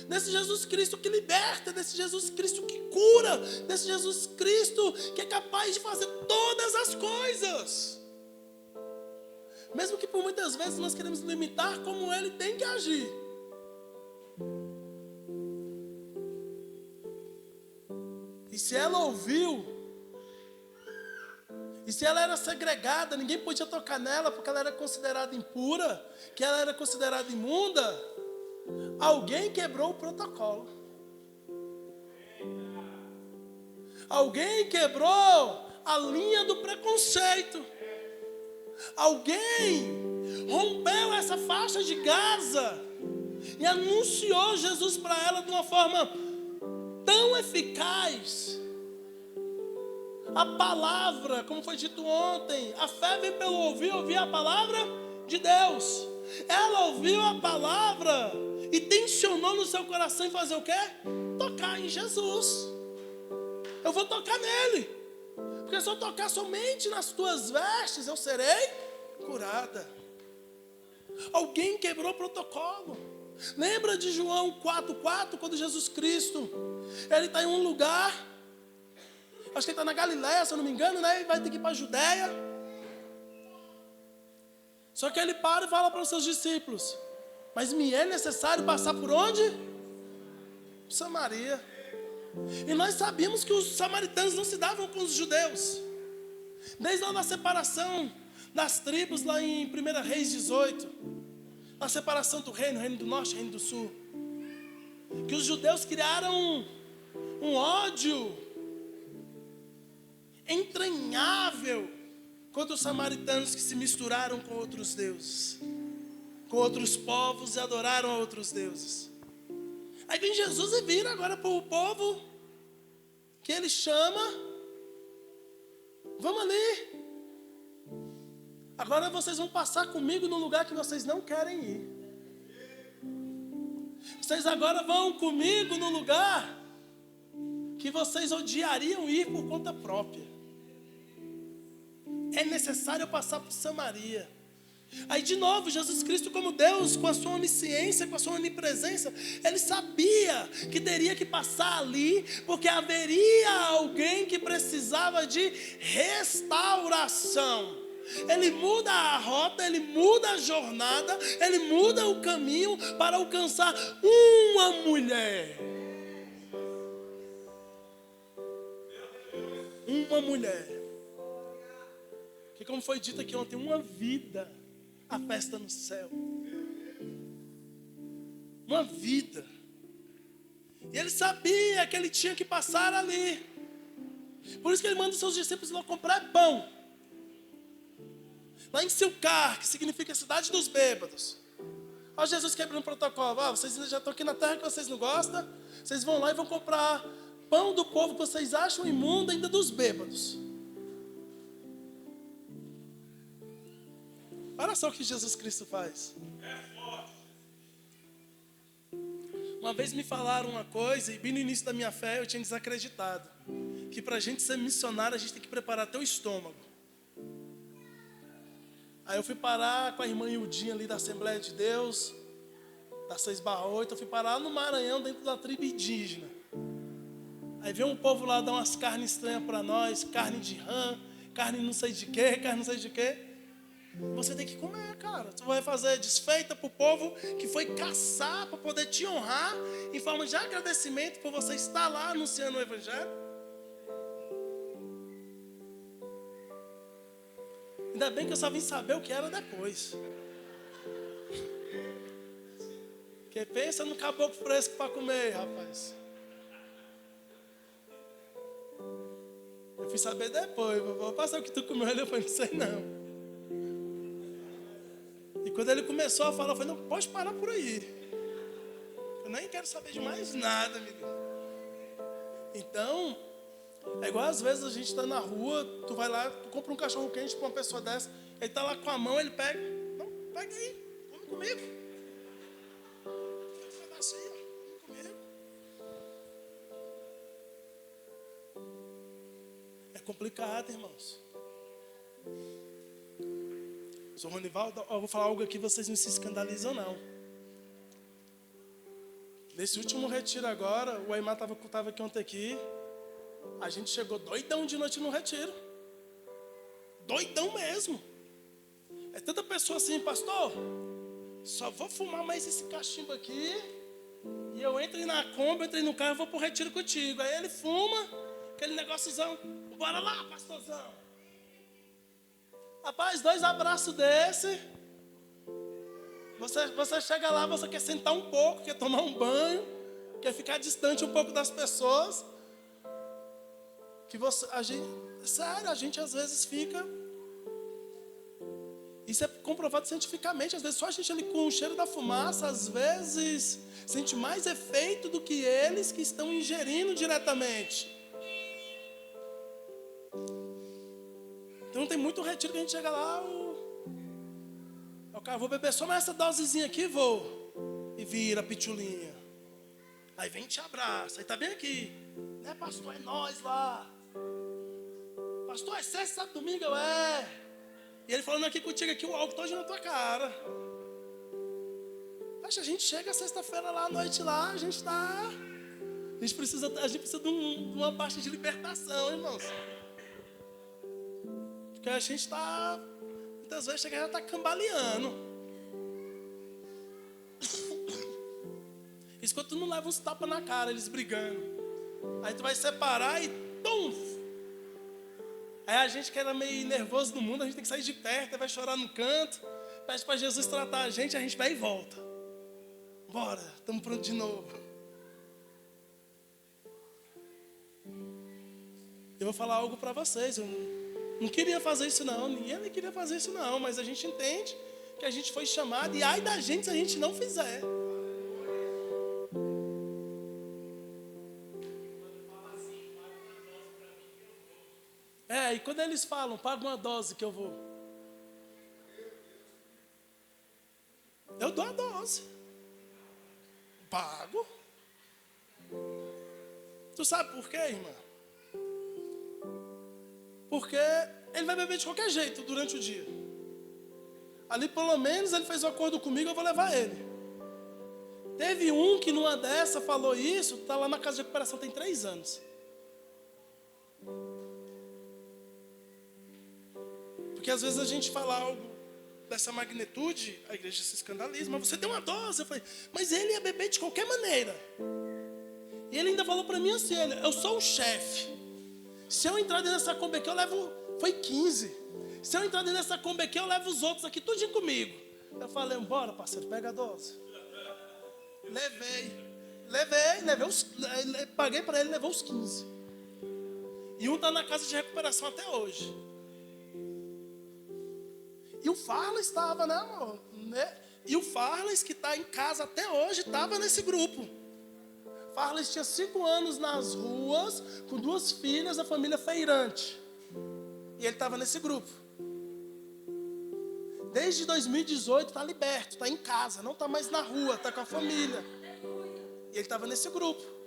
desse Jesus Cristo que liberta, desse Jesus Cristo que cura, desse Jesus Cristo que é capaz de fazer todas as coisas. Mesmo que por muitas vezes nós queremos limitar como ele tem que agir. E se ela ouviu, e se ela era segregada, ninguém podia tocar nela porque ela era considerada impura, que ela era considerada imunda, alguém quebrou o protocolo. Alguém quebrou a linha do preconceito. Alguém rompeu essa faixa de Gaza e anunciou Jesus para ela de uma forma tão eficaz, A palavra, como foi dito ontem, a fé vem pelo ouvir a palavra de Deus. Ela ouviu a palavra e tensionou no seu coração em fazer o quê? Tocar em Jesus. Eu vou tocar nele. Porque se eu tocar somente nas tuas vestes, eu serei curada. Alguém quebrou o protocolo. Lembra de João 4,4, quando Jesus Cristo, ele está em um lugar, acho que ele está na Galiléia, se eu não me engano, né? Ele vai ter que ir para a Judéia. Só que ele para e fala para os seus discípulos: mas me é necessário passar por onde? Samaria. E nós sabíamos que os samaritanos não se davam com os judeus. Desde lá da separação das tribos, lá em 1 Reis 18, a separação do reino do norte e reino do sul, que os judeus criaram um ódio entranhável contra os samaritanos, que se misturaram com outros deuses, com outros povos, e adoraram a outros deuses. Aí vem Jesus e vira agora para o povo que ele chama: vamos ali, agora vocês vão passar comigo no lugar que vocês não querem ir. Vocês agora vão comigo no lugar que vocês odiariam ir por conta própria. É necessário passar por Samaria. Aí de novo, Jesus Cristo, como Deus, com a sua onisciência, com a sua onipresença, ele sabia que teria que passar ali, porque haveria alguém que precisava de restauração. Ele muda a rota, ele muda a jornada, ele muda o caminho para alcançar uma mulher. Uma mulher. Que, como foi dito aqui ontem, uma vida, a festa no céu. Uma vida. E ele sabia que ele tinha que passar ali. Por isso que ele manda os seus discípulos lá comprar pão. Lá em Silcar, que significa cidade dos bêbados. Olha Jesus quebrando o protocolo. Vocês já estão aqui na terra que vocês não gostam. Vocês vão lá e vão comprar pão do povo que vocês acham imundo, ainda dos bêbados. Olha só o que Jesus Cristo faz. Uma vez me falaram uma coisa, e bem no início da minha fé eu tinha desacreditado, que para a gente ser missionário a gente tem que preparar até o estômago. Aí eu fui parar com a irmã Ildinha ali da Assembleia de Deus, da 6/8, eu fui parar no Maranhão, dentro da tribo indígena. Aí veio um povo lá dar umas carnes estranhas para nós, carne de rã, carne não sei de quê, carne não sei de quê. Você tem que comer, cara. Você vai fazer desfeita para o povo que foi caçar para poder te honrar, em forma de agradecimento por você estar lá anunciando o Evangelho. Ainda bem que eu só vim saber o que era depois. Porque pensa no caboclo fresco para comer, rapaz. Eu fui saber depois. Vou passar o que tu comeu. Eu falei, não sei não. E quando ele começou a falar, eu falei, não, pode parar por aí. Eu nem quero saber de mais nada, amigo. Então, é igual às vezes a gente está na rua, tu vai lá, tu compra um cachorro quente para uma pessoa dessa, ele está lá com a mão, ele pega, não, pega aí, come comigo. Um pedacinho, come comigo. É complicado, irmãos. Sou Ronivaldo, eu vou falar algo aqui, vocês não se escandalizam não. Nesse último retiro agora, o Aimar estava aqui ontem aqui, a gente chegou doidão de noite no retiro. Doidão mesmo. É tanta pessoa assim, pastor, só vou fumar mais esse cachimbo aqui, e eu entrei na Kombi, entrei no carro e vou pro retiro contigo. Aí ele fuma, aquele negóciozão, bora lá, pastorzão. Rapaz, 2 abraços desse, você chega lá, você quer sentar um pouco, quer tomar um banho, quer ficar distante um pouco das pessoas, que a gente às vezes fica, isso é comprovado cientificamente, às vezes só a gente ali com o cheiro da fumaça, às vezes sente mais efeito do que eles que estão ingerindo diretamente. Então tem muito retiro que a gente chega lá, o cara, vou beber só mais essa dosezinha aqui, vou. E vira pitulinha. Aí vem e te abraça, aí tá bem aqui. Né, pastor, é nós lá. Pastor, é sexta, sábado, domingo, E ele falando aqui contigo, aqui o álcool todo na tua cara. Acho que a gente chega sexta-feira lá, à noite lá, a gente precisa de uma parte de libertação, irmãos. Porque a gente muitas vezes chega e já está cambaleando. Isso quando tu não leva uns tapas na cara, eles brigando. Aí tu vai separar e tum! Aí a gente que era meio nervoso no mundo, a gente tem que sair de perto, aí vai chorar no canto, pede para Jesus tratar a gente vai e volta. Bora, estamos prontos de novo. Eu vou falar algo para vocês. Eu não queria fazer isso não, ninguém queria fazer isso não, mas a gente entende que a gente foi chamado e ai da gente se a gente não fizer. E quando eles falam, paga uma dose que eu vou. Eu dou a dose. Pago. Tu sabe por quê, irmã? Porque ele vai beber de qualquer jeito durante o dia. Ali pelo menos ele fez um acordo comigo, eu vou levar ele. Teve um que numa dessa falou isso, está lá na casa de recuperação tem 3 anos. Porque às vezes a gente fala algo dessa magnitude, a igreja se escandaliza, mas você deu uma dose. Eu falei, mas ele ia beber de qualquer maneira. E ele ainda falou para mim assim, eu sou o chefe. Se eu entrar dentro dessa Kombi aqui, eu levo, foi 15. Se eu entrar dentro dessa Kombi aqui, eu levo os outros aqui, tudinho comigo. Eu falei, bora parceiro, pega a dose. Paguei para ele, levou os 15. E um está na casa de recuperação até hoje. E o Farles estava, né, amor? E o Farles, que está em casa até hoje, estava nesse grupo. Farles tinha 5 anos nas ruas, com 2 filhas, a família feirante. E ele estava nesse grupo. Desde 2018 está liberto, está em casa, não está mais na rua, está com a família. E ele estava nesse grupo.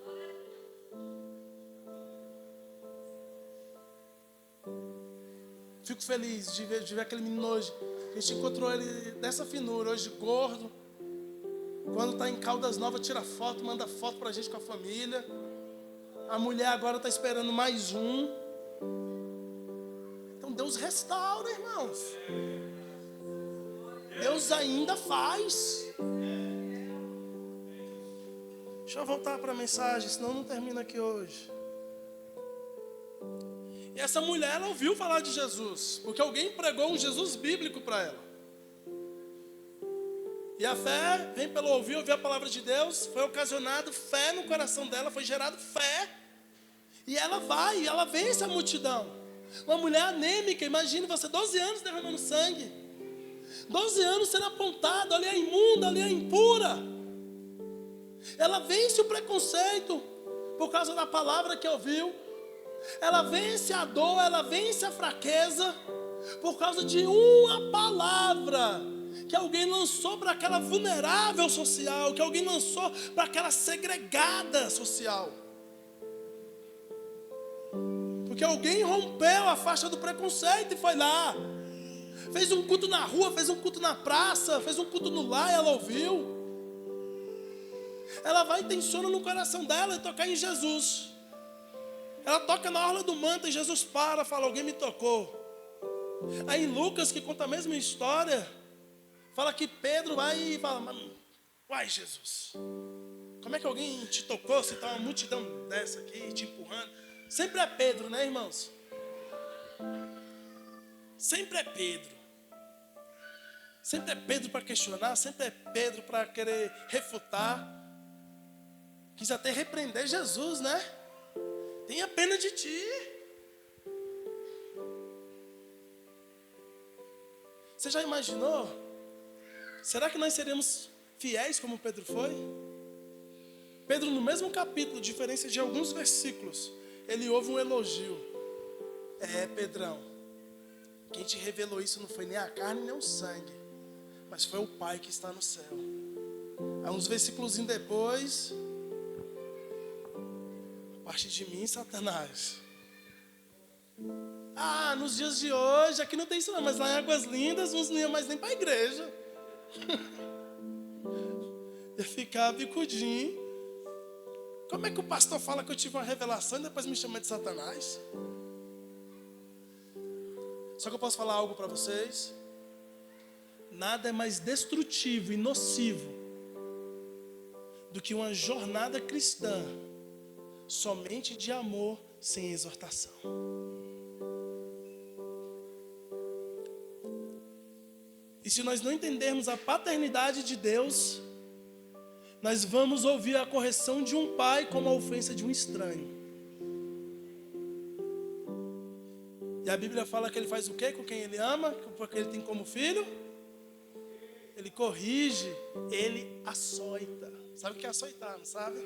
Fico feliz de ver aquele menino hoje. A gente encontrou ele dessa finura, hoje gordo. Quando está em Caldas Novas, tira foto, manda foto para a gente com a família. A mulher agora está esperando mais um. Então Deus restaura, irmãos. Deus ainda faz. Deixa eu voltar para a mensagem, senão não termina aqui hoje. E essa mulher, ela ouviu falar de Jesus, porque alguém pregou um Jesus bíblico para ela. E a fé vem pelo ouvir a palavra de Deus, foi ocasionado fé no coração dela, foi gerado fé. E ela vence a multidão. Uma mulher anêmica, imagine você, 12 anos derramando sangue. 12 anos sendo apontada, ali é imunda, ali é impura. Ela vence o preconceito por causa da palavra que ouviu. Ela vence a dor, ela vence a fraqueza por causa de uma palavra que alguém lançou para aquela vulnerável social, que alguém lançou para aquela segregada social. Porque alguém rompeu a faixa do preconceito e foi lá. Fez um culto na rua, fez um culto na praça, fez um culto no lar e ela ouviu. Ela vai e intenciona no coração dela e tocar em Jesus. Ela toca na orla do manto e Jesus fala, alguém me tocou. Aí em Lucas, que conta a mesma história, fala que Pedro vai e fala, uai Jesus, como é que alguém te tocou se está uma multidão dessa aqui te empurrando? Sempre é Pedro, né, irmãos? Sempre é Pedro. Sempre é Pedro para questionar, sempre é Pedro para querer refutar. Quis até repreender Jesus, né? Tenha pena de ti. Você já imaginou? Será que nós seremos fiéis como Pedro foi? Pedro, no mesmo capítulo, diferença de alguns versículos, ele ouve um elogio. Pedrão, Quem te revelou isso não foi nem a carne nem o sangue, mas foi o Pai que está no céu. Aí uns versículos depois, a partir de mim, Satanás. Nos dias de hoje, aqui não tem isso não, mas lá em Águas Lindas, uns não iam mais nem para a igreja. Ia ficar bicudinho. Como é que o pastor fala que eu tive uma revelação e depois me chama de Satanás? Só que eu posso falar algo para vocês. Nada é mais destrutivo e nocivo do que uma jornada cristã somente de amor sem exortação. E se nós não entendermos a paternidade de Deus, nós vamos ouvir a correção de um pai como a ofensa de um estranho. E a Bíblia fala que ele faz o quê com quem ele ama? Porque ele tem como filho? Ele corrige, ele açoita. Sabe o que é açoitar, não sabe?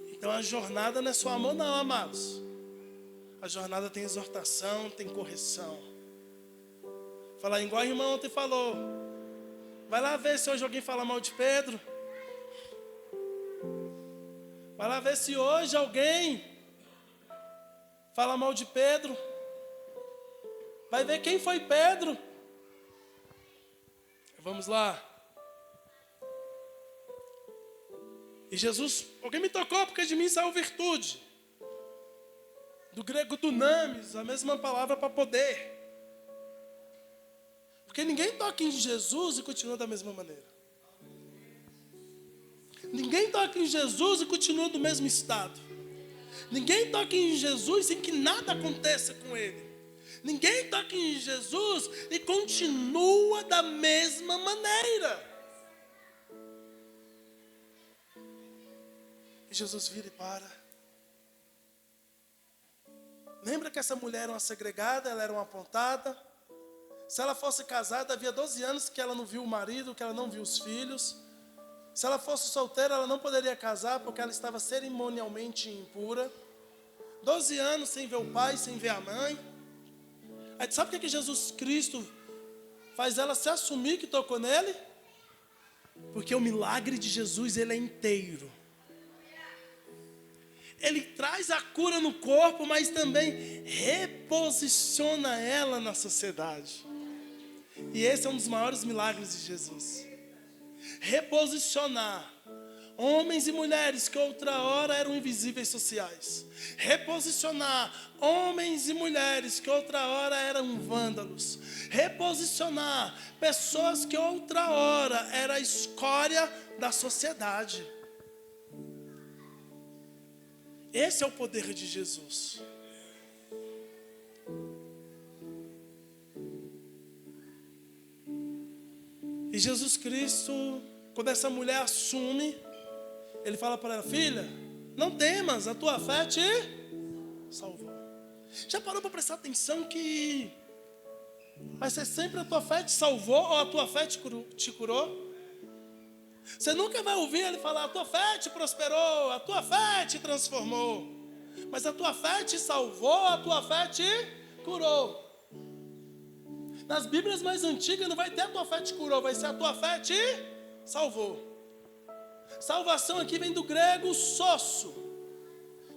Então a jornada não é só amor não, amados. A jornada tem exortação, tem correção. Falar igual a irmã ontem falou. Vai lá ver se hoje alguém fala mal de Pedro. Vai lá ver se hoje alguém fala mal de Pedro. Vai ver quem foi Pedro. Vamos lá. E Jesus, alguém me tocou porque de mim saiu virtude. Do grego dunamis, a mesma palavra para poder. Porque ninguém toca em Jesus e continua da mesma maneira. Ninguém toca em Jesus e continua do mesmo estado. Ninguém toca em Jesus sem que nada aconteça com ele. Ninguém toca em Jesus e continua da mesma maneira. E Jesus vira e para. Lembra que essa mulher era uma segregada, ela era uma apontada. Se ela fosse casada, havia 12 anos que ela não viu o marido, que ela não viu os filhos. Se ela fosse solteira, ela não poderia casar porque ela estava cerimonialmente impura. 12 anos sem ver o pai, sem ver a mãe. Aí sabe o que Jesus Cristo faz ela se assumir que tocou nele? Porque o milagre de Jesus, ele é inteiro. Ele traz a cura no corpo, mas também reposiciona ela na sociedade. E esse é um dos maiores milagres de Jesus. Reposicionar homens e mulheres que outra hora eram invisíveis sociais. Reposicionar homens e mulheres que outra hora eram vândalos. Reposicionar pessoas que outra hora era a escória da sociedade. Esse é o poder de Jesus. E Jesus Cristo, quando essa mulher assume, ele fala para ela: filha, não temas, a tua fé te salvou. Já parou para prestar atenção que vai ser sempre a tua fé te salvou ou a tua fé te curou? Você nunca vai ouvir ele falar: a tua fé te prosperou, a tua fé te transformou. Mas a tua fé te salvou, a tua fé te curou. Nas Bíblias mais antigas não vai ter a tua fé te curou, vai ser a tua fé te salvou. Salvação aqui vem do grego sosso,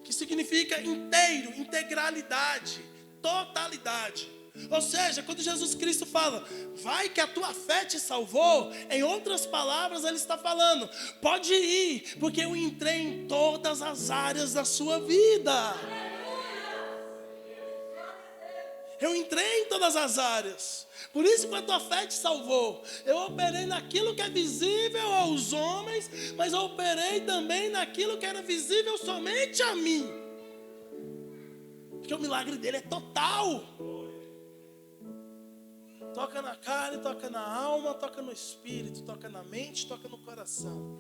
que significa inteiro, integralidade, totalidade. Ou seja, quando Jesus Cristo fala, vai que a tua fé te salvou, em outras palavras ele está falando, pode ir, porque eu entrei em todas as áreas da sua vida. Eu entrei em todas as áreas. Por isso que a tua fé te salvou. Eu operei naquilo que é visível aos homens, mas eu operei também naquilo que era visível somente a mim. Porque o milagre dele é total. Toca na carne, toca na alma, toca no espírito, toca na mente, toca no coração.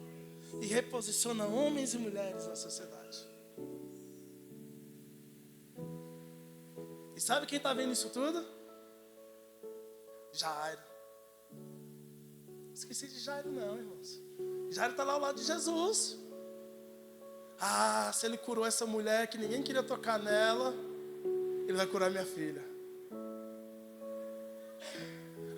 E reposiciona homens e mulheres na sociedade. E sabe quem está vendo isso tudo? Jairo. Esqueci de Jairo não, irmãos. Jairo está lá ao lado de Jesus. Se ele curou essa mulher que ninguém queria tocar nela. Ele vai curar minha filha.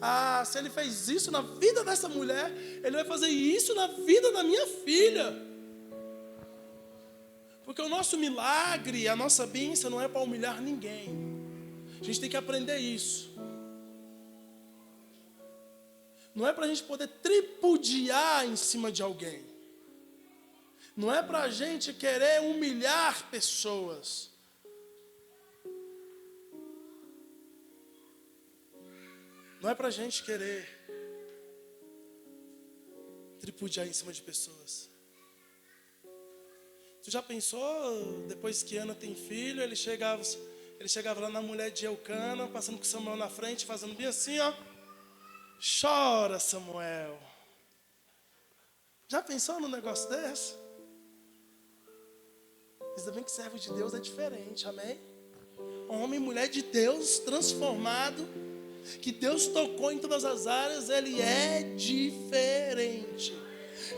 Ah, se Ele fez isso na vida dessa mulher, Ele vai fazer isso na vida da minha filha. Porque o nosso milagre, a nossa bênção não é para humilhar ninguém. A gente tem que aprender isso. Não é para a gente poder tripudiar em cima de alguém. Não é para a gente querer humilhar pessoas. Não é para a gente querer tripudiar em cima de pessoas. Tu já pensou, depois que Ana tem filho, ele chegava lá na mulher de Eucana, passando com Samuel na frente, fazendo bem assim, ó. Chora, Samuel. Já pensou num negócio desse? Ainda bem que servo de Deus é diferente, amém? Homem e mulher de Deus transformado, que Deus tocou em todas as áreas, ele é diferente.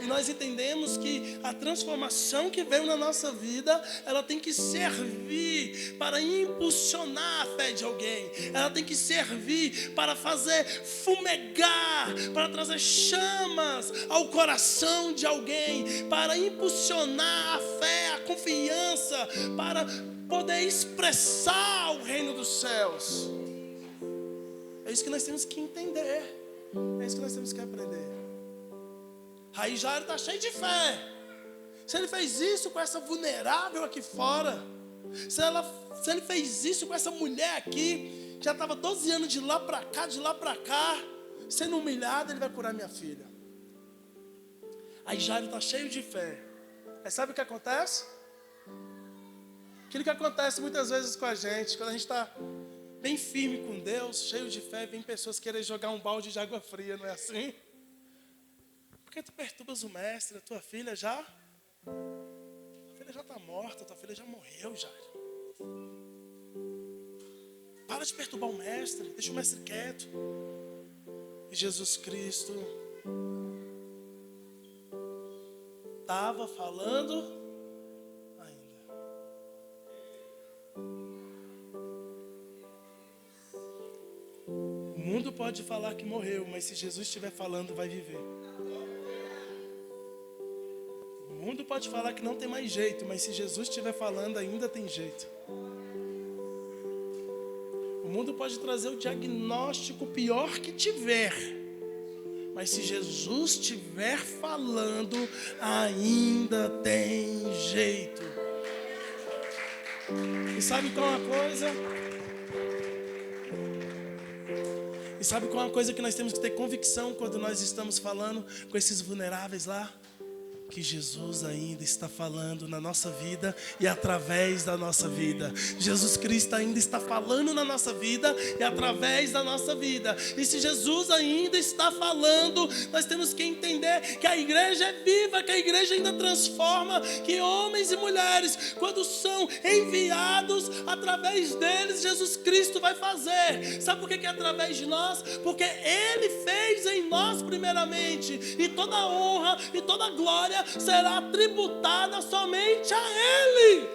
E nós entendemos que a transformação que veio na nossa vida, ela tem que servir para impulsionar a fé de alguém. Ela tem que servir para fazer fumegar, para trazer chamas ao coração de alguém, para impulsionar a fé, a confiança, para poder expressar o reino dos céus. É isso que nós temos que entender. É isso que nós temos que aprender. Aí Jairo está cheio de fé. Se ele fez isso com essa vulnerável aqui fora, se ele fez isso com essa mulher aqui, que já estava 12 anos de lá para cá, sendo humilhada, ele vai curar minha filha. Aí Jairo está cheio de fé. Aí sabe o que acontece? Aquilo que acontece muitas vezes com a gente, quando a gente está bem firme com Deus, cheio de fé, vem pessoas querer jogar um balde de água fria, não é assim? Por que tu perturbas o mestre? A tua filha já? Tua filha já está morta, tua filha já morreu, Jairo. Para de perturbar o mestre, deixa o mestre quieto. E Jesus Cristo estava falando ainda. O mundo pode falar que morreu, mas se Jesus estiver falando, vai viver. O mundo pode falar que não tem mais jeito, mas se Jesus estiver falando, ainda tem jeito. O mundo pode trazer o diagnóstico pior que tiver, mas se Jesus estiver falando, ainda tem jeito. E sabe qual é a coisa? E sabe qual é a coisa que nós temos que ter convicção quando nós estamos falando com esses vulneráveis lá? Que Jesus ainda está falando na nossa vida e através da nossa vida. Jesus Cristo ainda está falando na nossa vida e através da nossa vida. E se Jesus ainda está falando, nós temos que entender que a igreja é viva, que a igreja ainda transforma, que homens e mulheres, quando são enviados, através deles, Jesus Cristo vai fazer. Sabe por que é através de nós? Porque Ele fez em nós primeiramente, e toda a honra e toda a glória será tributada somente a Ele.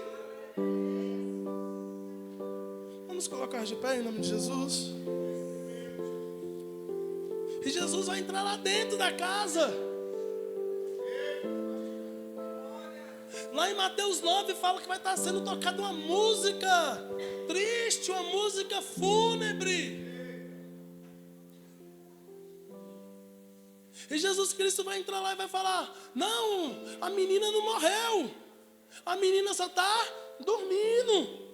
Vamos colocar de pé em nome de Jesus. E Jesus vai entrar lá dentro da casa. Lá em Mateus 9 fala que vai estar sendo tocada uma música triste, uma música fúnebre. E Jesus Cristo vai entrar lá e vai falar: não, a menina não morreu, a menina só está dormindo,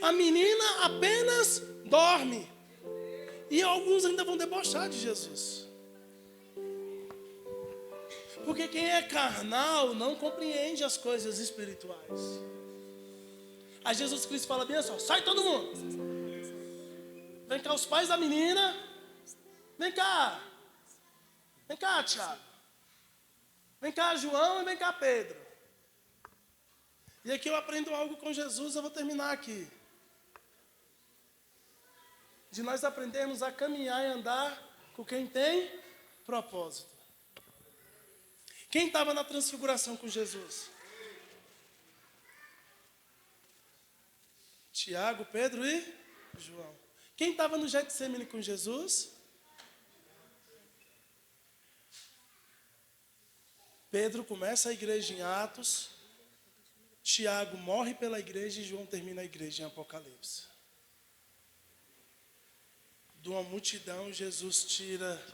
a menina apenas dorme. E alguns ainda vão debochar de Jesus, porque quem é carnal não compreende as coisas espirituais. Aí Jesus Cristo fala bem assim: sai todo mundo, vem cá os pais da menina. Vem cá, Tiago. Vem cá, João, e vem cá, Pedro. E aqui eu aprendo algo com Jesus, eu vou terminar aqui. De nós aprendermos a caminhar e andar com quem tem propósito. Quem estava na transfiguração com Jesus? Tiago, Pedro e João. Quem estava no Getsemane com Jesus? Pedro começa a igreja em Atos, Tiago morre pela igreja e João termina a igreja em Apocalipse. De uma multidão, Jesus tira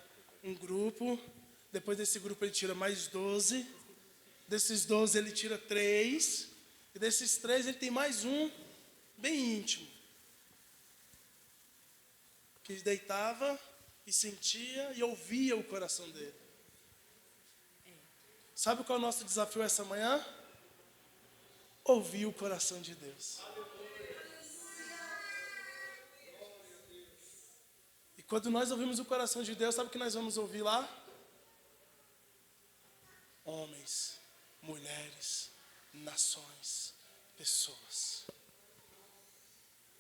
um grupo, depois desse grupo ele tira mais 12, desses 12 ele tira 3, e desses 3 ele tem mais um, bem íntimo, que deitava e sentia e ouvia o coração dele. Sabe qual é o nosso desafio essa manhã? Ouvir o coração de Deus. E quando nós ouvimos o coração de Deus, sabe o que nós vamos ouvir lá? Homens, mulheres, nações, pessoas.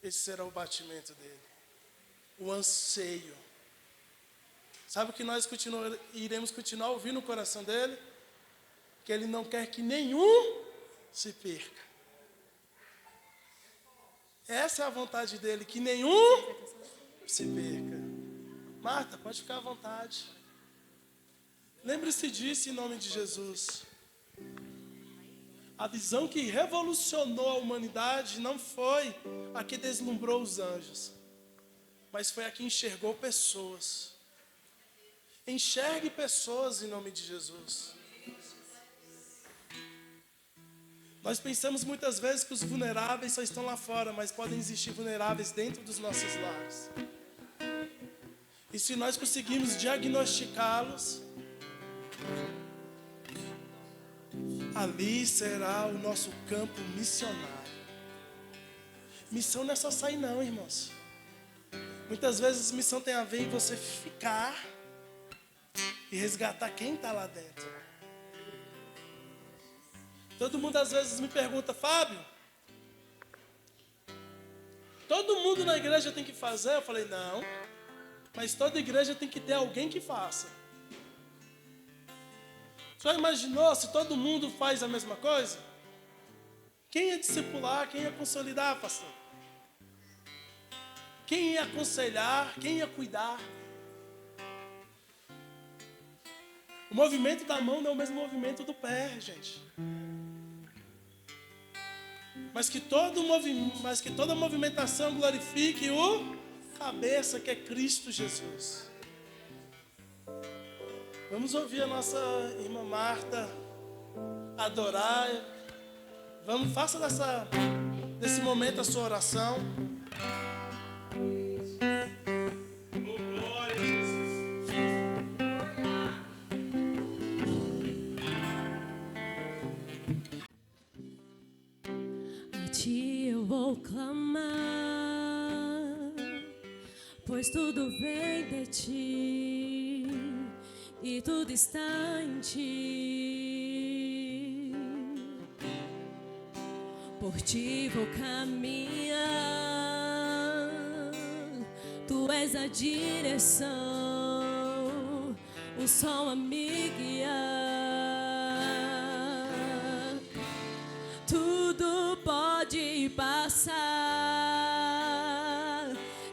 Esse será o batimento dele. O anseio. Sabe o que nós iremos continuar ouvindo no coração dele? Que ele não quer que nenhum se perca. Essa é a vontade dele, que nenhum se perca. Marta, pode ficar à vontade. Lembre-se disso em nome de Jesus. A visão que revolucionou a humanidade não foi a que deslumbrou os anjos, mas foi a que enxergou pessoas. Enxergue pessoas em nome de Jesus. Nós pensamos muitas vezes que os vulneráveis só estão lá fora, mas podem existir vulneráveis dentro dos nossos lares. E se nós conseguirmos diagnosticá-los, ali será o nosso campo missionário. Missão não é só sair não, irmãos. Muitas vezes missão tem a ver em você ficar e resgatar quem está lá dentro. Todo mundo às vezes me pergunta, Fábio, todo mundo na igreja tem que fazer? Eu falei, não, mas toda igreja tem que ter alguém que faça. Já imaginou se todo mundo faz a mesma coisa? Quem ia discipular, quem ia consolidar, pastor? Quem ia aconselhar, quem ia cuidar? O movimento da mão não é o mesmo movimento do pé, gente. Mas que toda movimentação glorifique o cabeça, que é Cristo Jesus. Vamos ouvir a nossa irmã Marta adorar. Faça desse momento a sua oração. Glória a Jesus. A ti eu vou clamar, pois tudo vem de ti e tudo está em ti. Por ti vou caminhar, tu és a direção, o sol a me guiar. Tudo pode passar,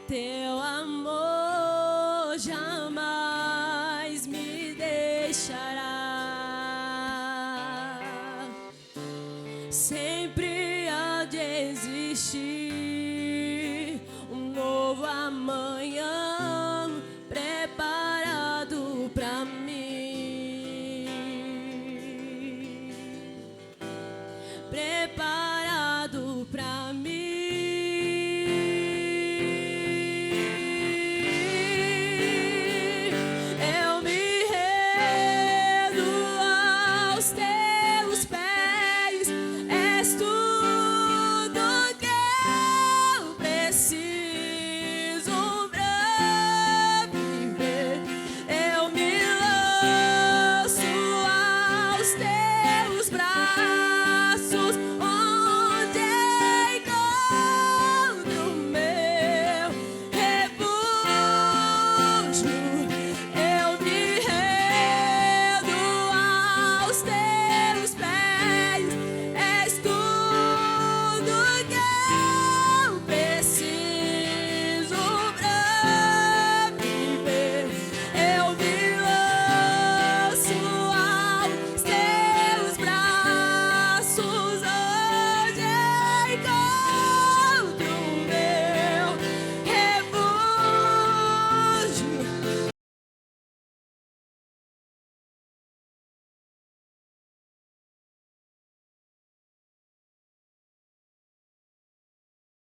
teu amor jamais me deixará. Sempre há de existir